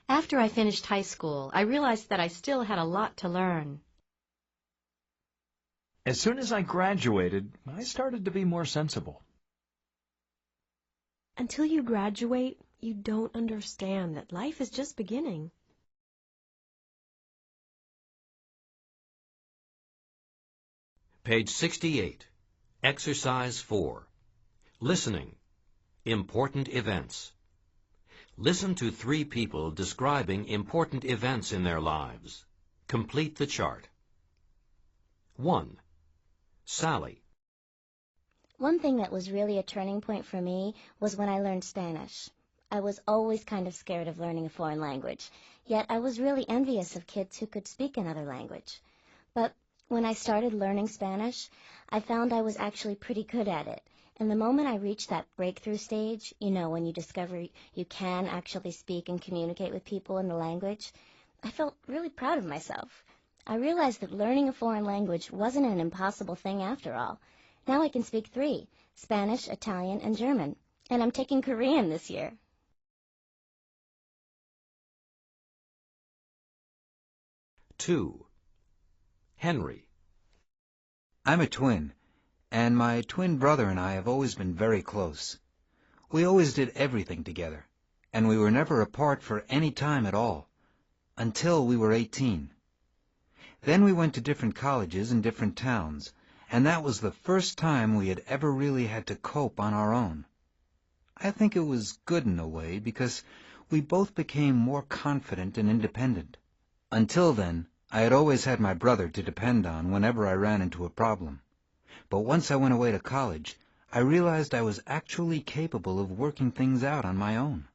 After I finished high school, I realized that I still had a lot to learn. As soon as I graduated, I started to be more sensible. Until you graduate, you don't understand that life is just beginning. Page 68. Exercise 4. Listening. Important events. Listen to 3 people describing important events in their lives. Complete the chart. 1. Sally. One thing that was really a turning point for me was when I learned Spanish. I was always kind of scared of learning a foreign language, yet I was really envious of kids who could speak another language. But when I started learning Spanish, I found I was actually pretty good at it. And the moment I reached that breakthrough stage, when you discover you can actually speak and communicate with people in the language, I felt really proud of myself. I realized that learning a foreign language wasn't an impossible thing after all. Now I can speak 3, Spanish, Italian, and German. And I'm taking Korean this year. Two. Henry. I'm a twin, and my twin brother and I have always been very close. We always did everything together, and we were never apart for any time at all, until we were 18. Then we went to different colleges in different towns, and that was the first time we had ever really had to cope on our own. I think it was good in a way, because we both became more confident and independent. Until then, I had always had my brother to depend on whenever I ran into a problem. But once I went away to college, I realized I was actually capable of working things out on my own.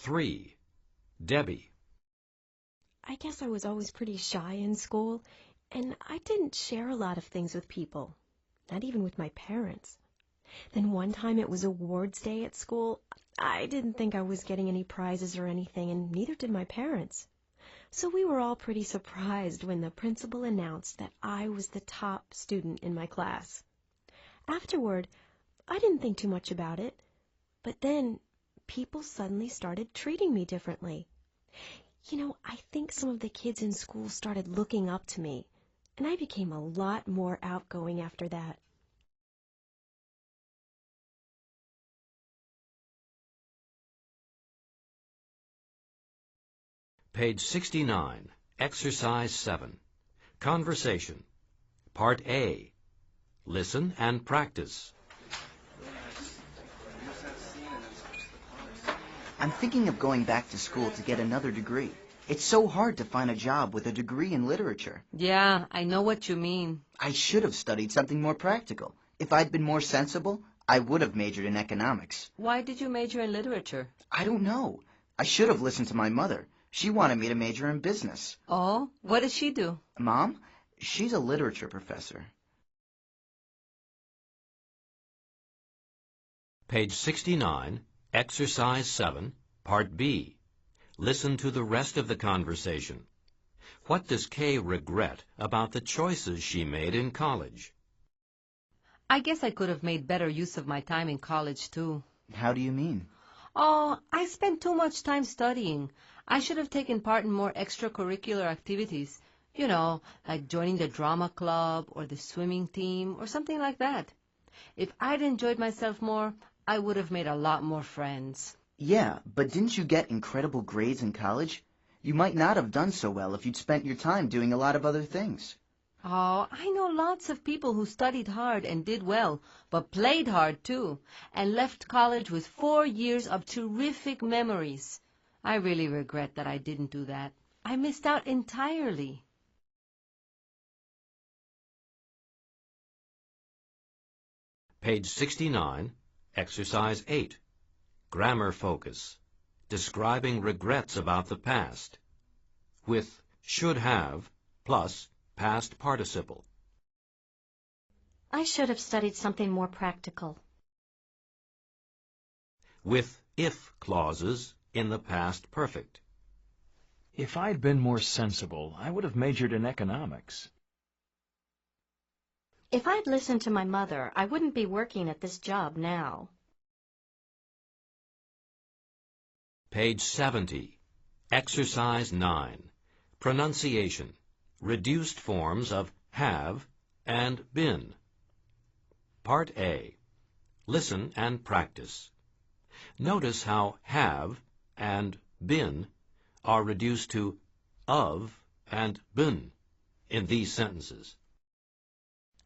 3. Debbie. I guess I was always pretty shy in school, and I didn't share a lot of things with people, not even with my parents. Then one time it was awards day at school. I didn't think I was getting any prizes or anything, and neither did my parents. So we were all pretty surprised when the principal announced that I was the top student in my class. Afterward, I didn't think too much about it, but then people suddenly started treating me differently. I think some of the kids in school started looking up to me, and I became a lot more outgoing after that. Page 69. Exercise 7. Conversation. Part A. Listen and practice. I'm thinking of going back to school to get another degree. It's so hard to find a job with a degree in literature. Yeah, I know what you mean. I should have studied something more practical. If I'd been more sensible, I would have majored in economics. Why did you major in literature? I don't know. I should have listened to my mother. She wanted me to major in business. Oh, what does she do? Mom? She's a literature professor. Page 69, Exercise 7, Part B. Listen to the rest of the conversation. What does Kay regret about the choices she made in college? I guess I could have made better use of my time in college, too. How do you mean? Oh, I spent too much time studying. I should have taken part in more extracurricular activities. Like joining the drama club or the swimming team or something like that. If I'd enjoyed myself more, I would have made a lot more friends. Yeah, but didn't you get incredible grades in college? You might not have done so well if you'd spent your time doing a lot of other things. Oh, I know lots of people who studied hard and did well, but played hard too, and left college with 4 years of terrific memories. I really regret that I didn't do that. I missed out entirely. Page 69, Exercise 8. Grammar focus. Describing regrets about the past. With should have plus past participle. I should have studied something more practical. With if clauses in the past perfect. If I'd been more sensible, I would have majored in economics. If I'd listened to my mother, I wouldn't be working at this job now. Page 70. Exercise 9. Pronunciation. Reduced forms of have and been. Part A. Listen and practice. Notice how have and been are reduced to of and been in these sentences.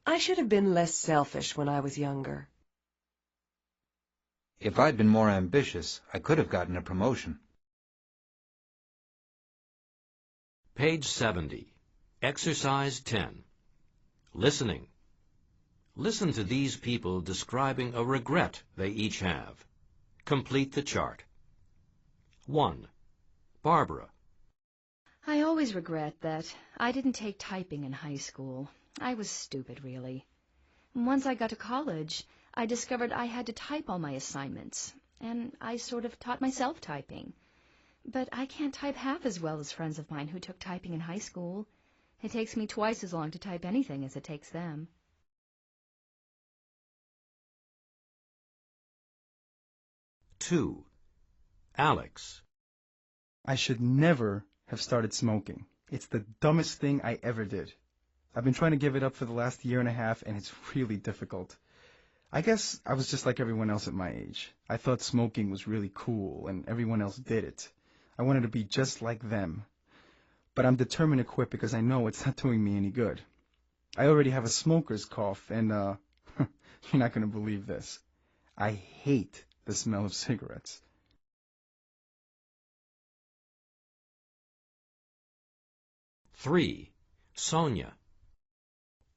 I should have been less selfish when I was younger. If I'd been more ambitious, I could have gotten a promotion. Page 70. Exercise 10. Listening. Listen to these people describing a regret they each have. Complete the chart. 1. Barbara. I always regret that I didn't take typing in high school. I was stupid, really. Once I got to college, I discovered I had to type all my assignments, and I sort of taught myself typing. But I can't type half as well as friends of mine who took typing in high school. It takes me twice as long to type anything as it takes them. 2. Alex. I should never have started smoking. It's the dumbest thing I ever did. I've been trying to give it up for the last year and a half, and it's really difficult. I guess I was just like everyone else at my age. I thought smoking was really cool, and everyone else did it. I wanted to be just like them. But I'm determined to quit because I know it's not doing me any good. I already have a smoker's cough, and you're not going to believe this. I hate the smell of cigarettes. 3. Sonia.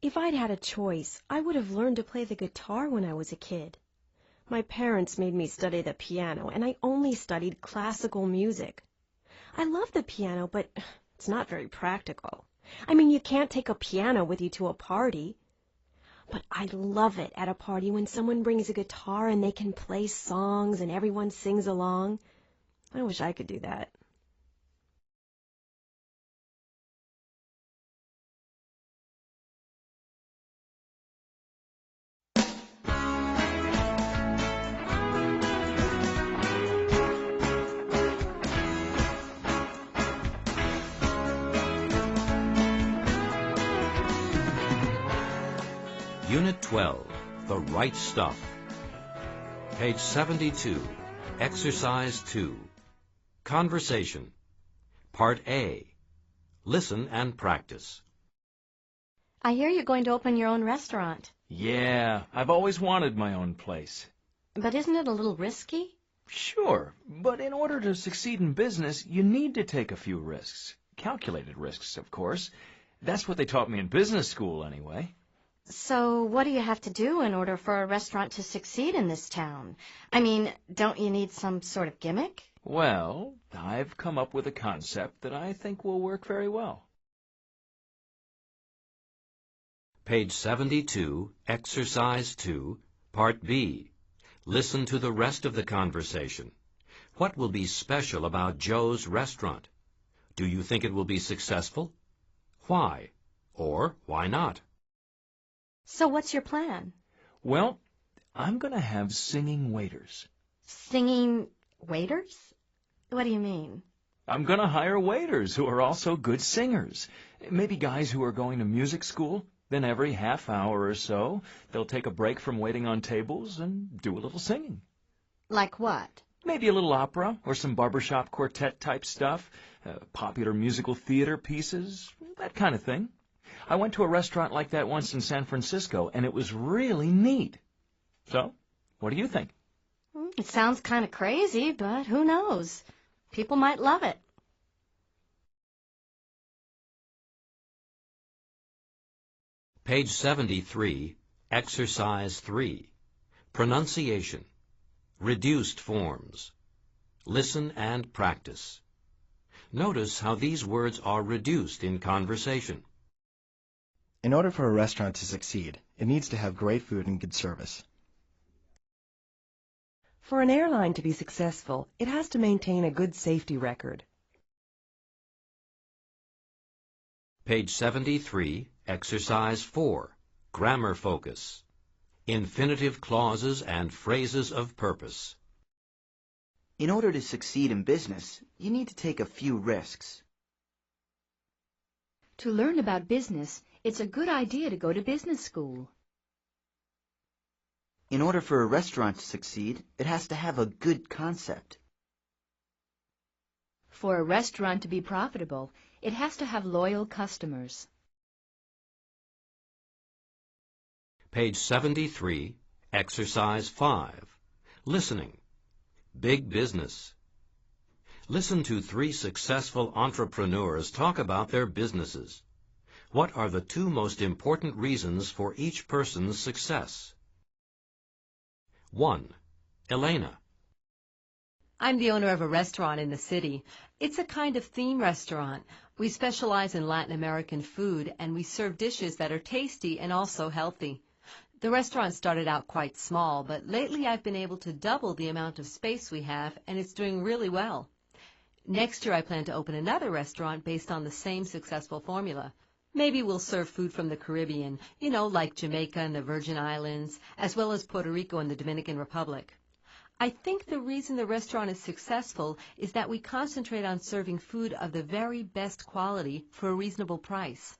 If I'd had a choice, I would have learned to play the guitar when I was a kid. My parents made me study the piano, and I only studied classical music. I love the piano, but it's not very practical. I mean, you can't take a piano with you to a party. But I love it at a party when someone brings a guitar and they can play songs and everyone sings along. I wish I could do that. Unit 12, The Right Stuff. Page 72, Exercise 2. Conversation. Part A. Listen and practice. I hear you're going to open your own restaurant. Yeah, I've always wanted my own place. But isn't it a little risky? Sure, but in order to succeed in business, you need to take a few risks. Calculated risks, of course. That's what they taught me in business school, anyway. So what do you have to do in order for a restaurant to succeed in this town? I mean, don't you need some sort of gimmick? Well, I've come up with a concept that I think will work very well. Page 72, Exercise 2, Part B. Listen to the rest of the conversation. What will be special about Joe's restaurant? Do you think it will be successful? Why? Or why not? So what's your plan? Well, I'm going to have singing waiters. Singing waiters? What do you mean? I'm going to hire waiters who are also good singers. Maybe guys who are going to music school. Then every half hour or so, they'll take a break from waiting on tables and do a little singing. Like what? Maybe a little opera or some barbershop quartet-type stuff, popular musical theater pieces, that kind of thing. I went to a restaurant like that once in San Francisco, and it was really neat. So, what do you think? It sounds kind of crazy, but who knows? People might love it. Page 73, Exercise 3. Pronunciation. Reduced forms. Listen and practice. Notice how these words are reduced in conversation. In order for a restaurant to succeed, it needs to have great food and good service. For an airline to be successful, it has to maintain a good safety record. Page 73, Exercise 4. Grammar focus. Infinitive clauses and phrases of purpose. In order to succeed in business, you need to take a few risks. To learn about business, it's a good idea to go to business school. In order for a restaurant to succeed, it has to have a good concept. For a restaurant to be profitable, it has to have loyal customers. Page 73, Exercise 5. Listening. Big business. Listen to 3 successful entrepreneurs talk about their businesses. What are the 2 most important reasons for each person's success? 1. Elena. I'm the owner of a restaurant in the city. It's a kind of theme restaurant. We specialize in Latin American food, and we serve dishes that are tasty and also healthy. The restaurant started out quite small, but lately I've been able to double the amount of space we have, and it's doing really well. Next year I plan to open another restaurant based on the same successful formula. Maybe we'll serve food from the Caribbean, like Jamaica and the Virgin Islands, as well as Puerto Rico and the Dominican Republic. I think the reason the restaurant is successful is that we concentrate on serving food of the very best quality for a reasonable price.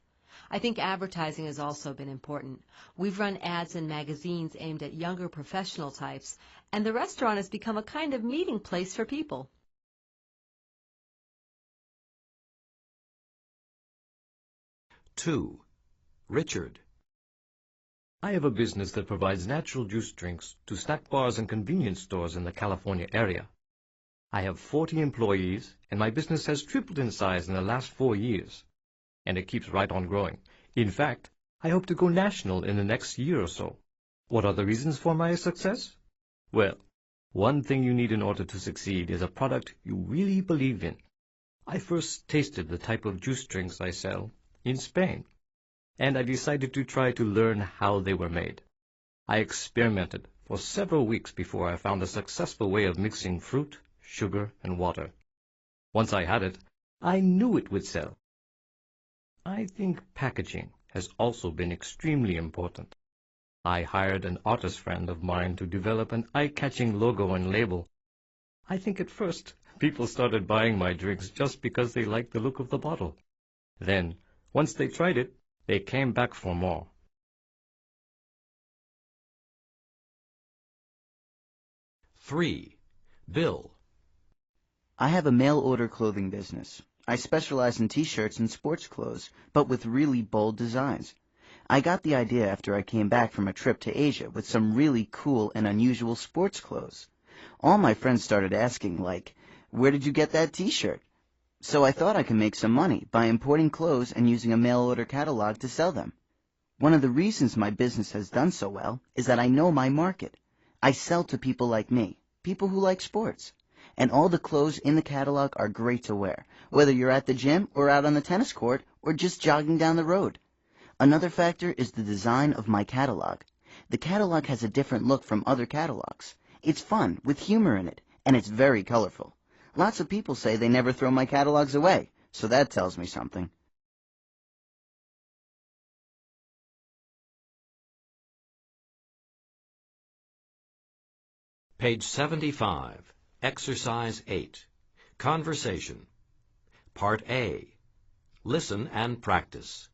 I think advertising has also been important. We've run ads in magazines aimed at younger professional types, and the restaurant has become a kind of meeting place for people. Two. Richard. I have a business that provides natural juice drinks to snack bars and convenience stores in the California area. I have 40 employees, and my business has tripled in size in the last 4 years. And it keeps right on growing. In fact, I hope to go national in the next year or so. What are the reasons for my success? Well, one thing you need in order to succeed is a product you really believe in. I first tasted the type of juice drinks I sell in Spain, and I decided to try to learn how they were made. I experimented for several weeks before I found a successful way of mixing fruit, sugar, and water. Once I had it, I knew it would sell. I think packaging has also been extremely important. I hired an artist friend of mine to develop an eye-catching logo and label. I think at first people started buying my drinks just because they liked the look of the bottle. Then, once they tried it, they came back for more. Three. Bill. I have a mail-order clothing business. I specialize in T-shirts and sports clothes, but with really bold designs. I got the idea after I came back from a trip to Asia with some really cool and unusual sports clothes. All my friends started asking, like, "Where did you get that T-shirt?" So I thought I could make some money by importing clothes and using a mail-order catalog to sell them. One of the reasons my business has done so well is that I know my market. I sell to people like me, people who like sports. And all the clothes in the catalog are great to wear, whether you're at the gym or out on the tennis court or just jogging down the road. Another factor is the design of my catalog. The catalog has a different look from other catalogs. It's fun, with humor in it, and it's very colorful. Lots of people say they never throw my catalogs away, so that tells me something. Page 75. Exercise 8. Conversation. Part A. Listen and practice.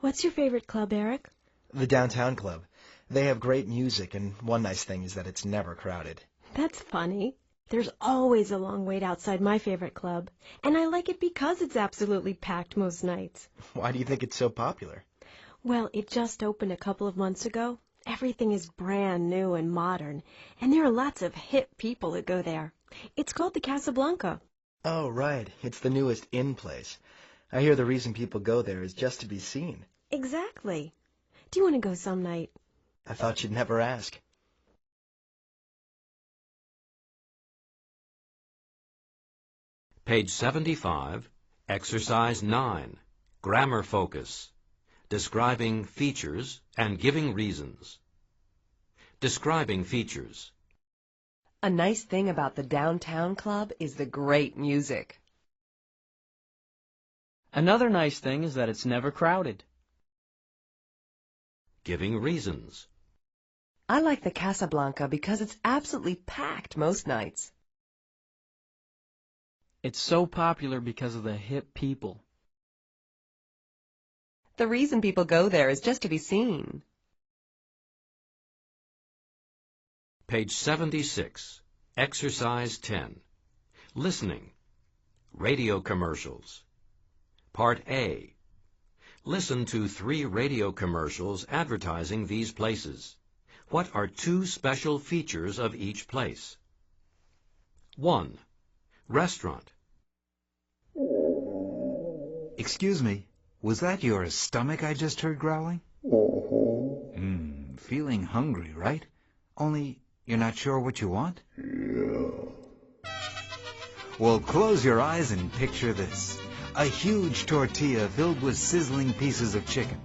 What's your favorite club, Eric? The Downtown Club. They have great music, and one nice thing is that it's never crowded. That's funny. There's always a long wait outside my favorite club, and I like it because it's absolutely packed most nights. Why do you think it's so popular? Well, it just opened a couple of months ago. Everything is brand new and modern, and there are lots of hip people that go there. It's called the Casablanca. Oh, right. It's the newest in place. I hear the reason people go there is just to be seen. Exactly. Do you want to go some night? I thought you'd never ask. Page 75, Exercise 9, Grammar Focus, Describing features and giving reasons. Describing features. A nice thing about the downtown club is the great music. Another nice thing is that it's never crowded. Giving reasons. I like the Casablanca because it's absolutely packed most nights. It's so popular because of the hip people. The reason people go there is just to be seen. Page 76, Exercise 10, Listening, Radio Commercials. Part A. Listen to 3 radio commercials advertising these places. What are 2 special features of each place? 1. Restaurant. Excuse me, was that your stomach I just heard growling? Feeling hungry, right? Only you're not sure what you want? Well, close your eyes and picture this. A huge tortilla filled with sizzling pieces of chicken.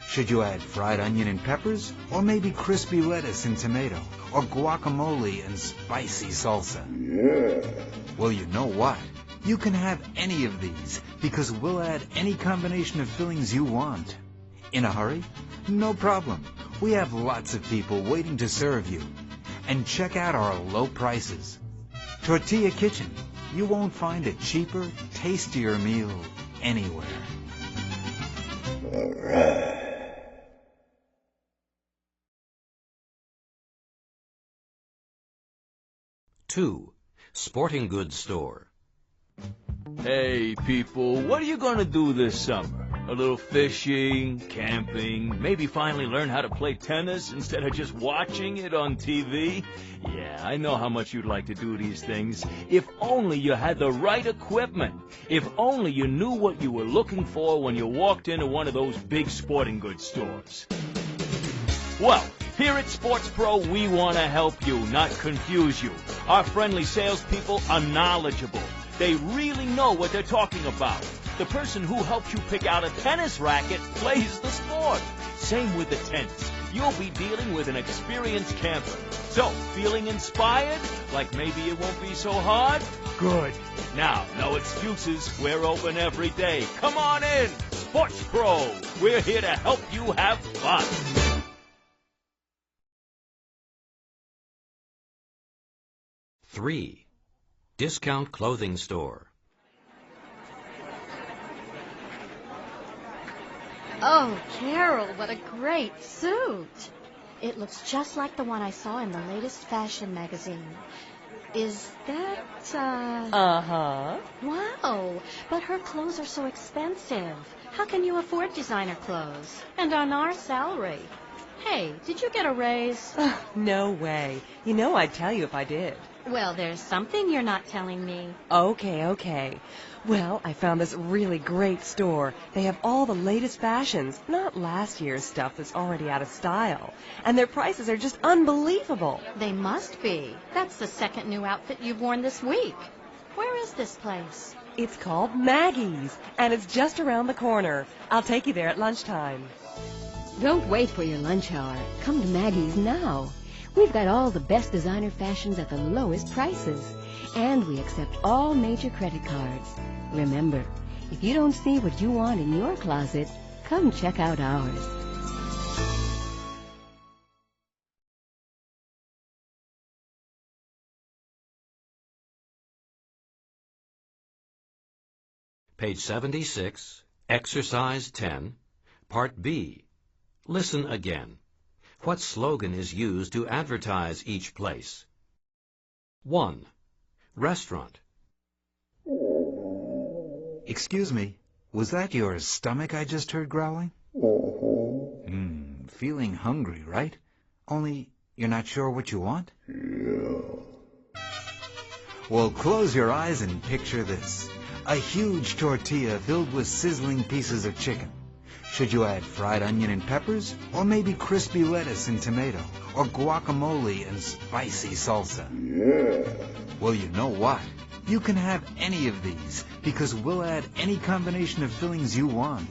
Should you add fried onion and peppers? Or maybe crispy lettuce and tomato? Or guacamole and spicy salsa? Well, you know what? You can have any of these, because we'll add any combination of fillings you want. In a hurry? No problem. We have lots of people waiting to serve you. And check out our low prices. Tortilla Kitchen. You won't find a cheaper, tastier meal anywhere. All right. 2. Sporting goods store. Hey, people, what are you going to do this summer? A little fishing, camping, maybe finally learn how to play tennis instead of just watching it on TV? Yeah, I know how much you'd like to do these things. If only you had the right equipment. If only you knew what you were looking for when you walked into one of those big sporting goods stores. Well, here at Sports Pro, we want to help you, not confuse you. Our friendly salespeople are knowledgeable. They really know what they're talking about. The person who helped you pick out a tennis racket plays the sport. Same with the tents. You'll be dealing with an experienced camper. So, feeling inspired? Like maybe it won't be so hard? Good. Now, no excuses. We're open every day. Come on in. Sports Pro. We're here to help you have fun. Three. Discount clothing store. Oh, Carol, what a great suit. It looks just like the one I saw in the latest fashion magazine. Is that, Uh-huh. Wow, but her clothes are so expensive. How can you afford designer clothes? And on our salary. Hey, did you get a raise? No way. You know I'd tell you if I did. Well, there's something you're not telling me. Okay. Well, I found this really great store. They have all the latest fashions, not last year's stuff that's already out of style. And their prices are just unbelievable. They must be. That's the second new outfit you've worn this week. Where is this place? It's called Maggie's, and it's just around the corner. I'll take you there at lunchtime. Don't wait for your lunch hour. Come to Maggie's now. We've got all the best designer fashions at the lowest prices. And we accept all major credit cards. Remember, if you don't see what you want in your closet, come check out ours. Page 76, Exercise 10, Part B. Listen again. What slogan is used to advertise each place? 1. Restaurant. Excuse me, was that your stomach I just heard growling? Feeling hungry, right? Only you're not sure what you want? Well, close your eyes and picture this. A huge tortilla filled with sizzling pieces of chicken. Should you add fried onion and peppers, or maybe crispy lettuce and tomato, or guacamole and spicy salsa? Well, you know what? You can have any of these, because we'll add any combination of fillings you want.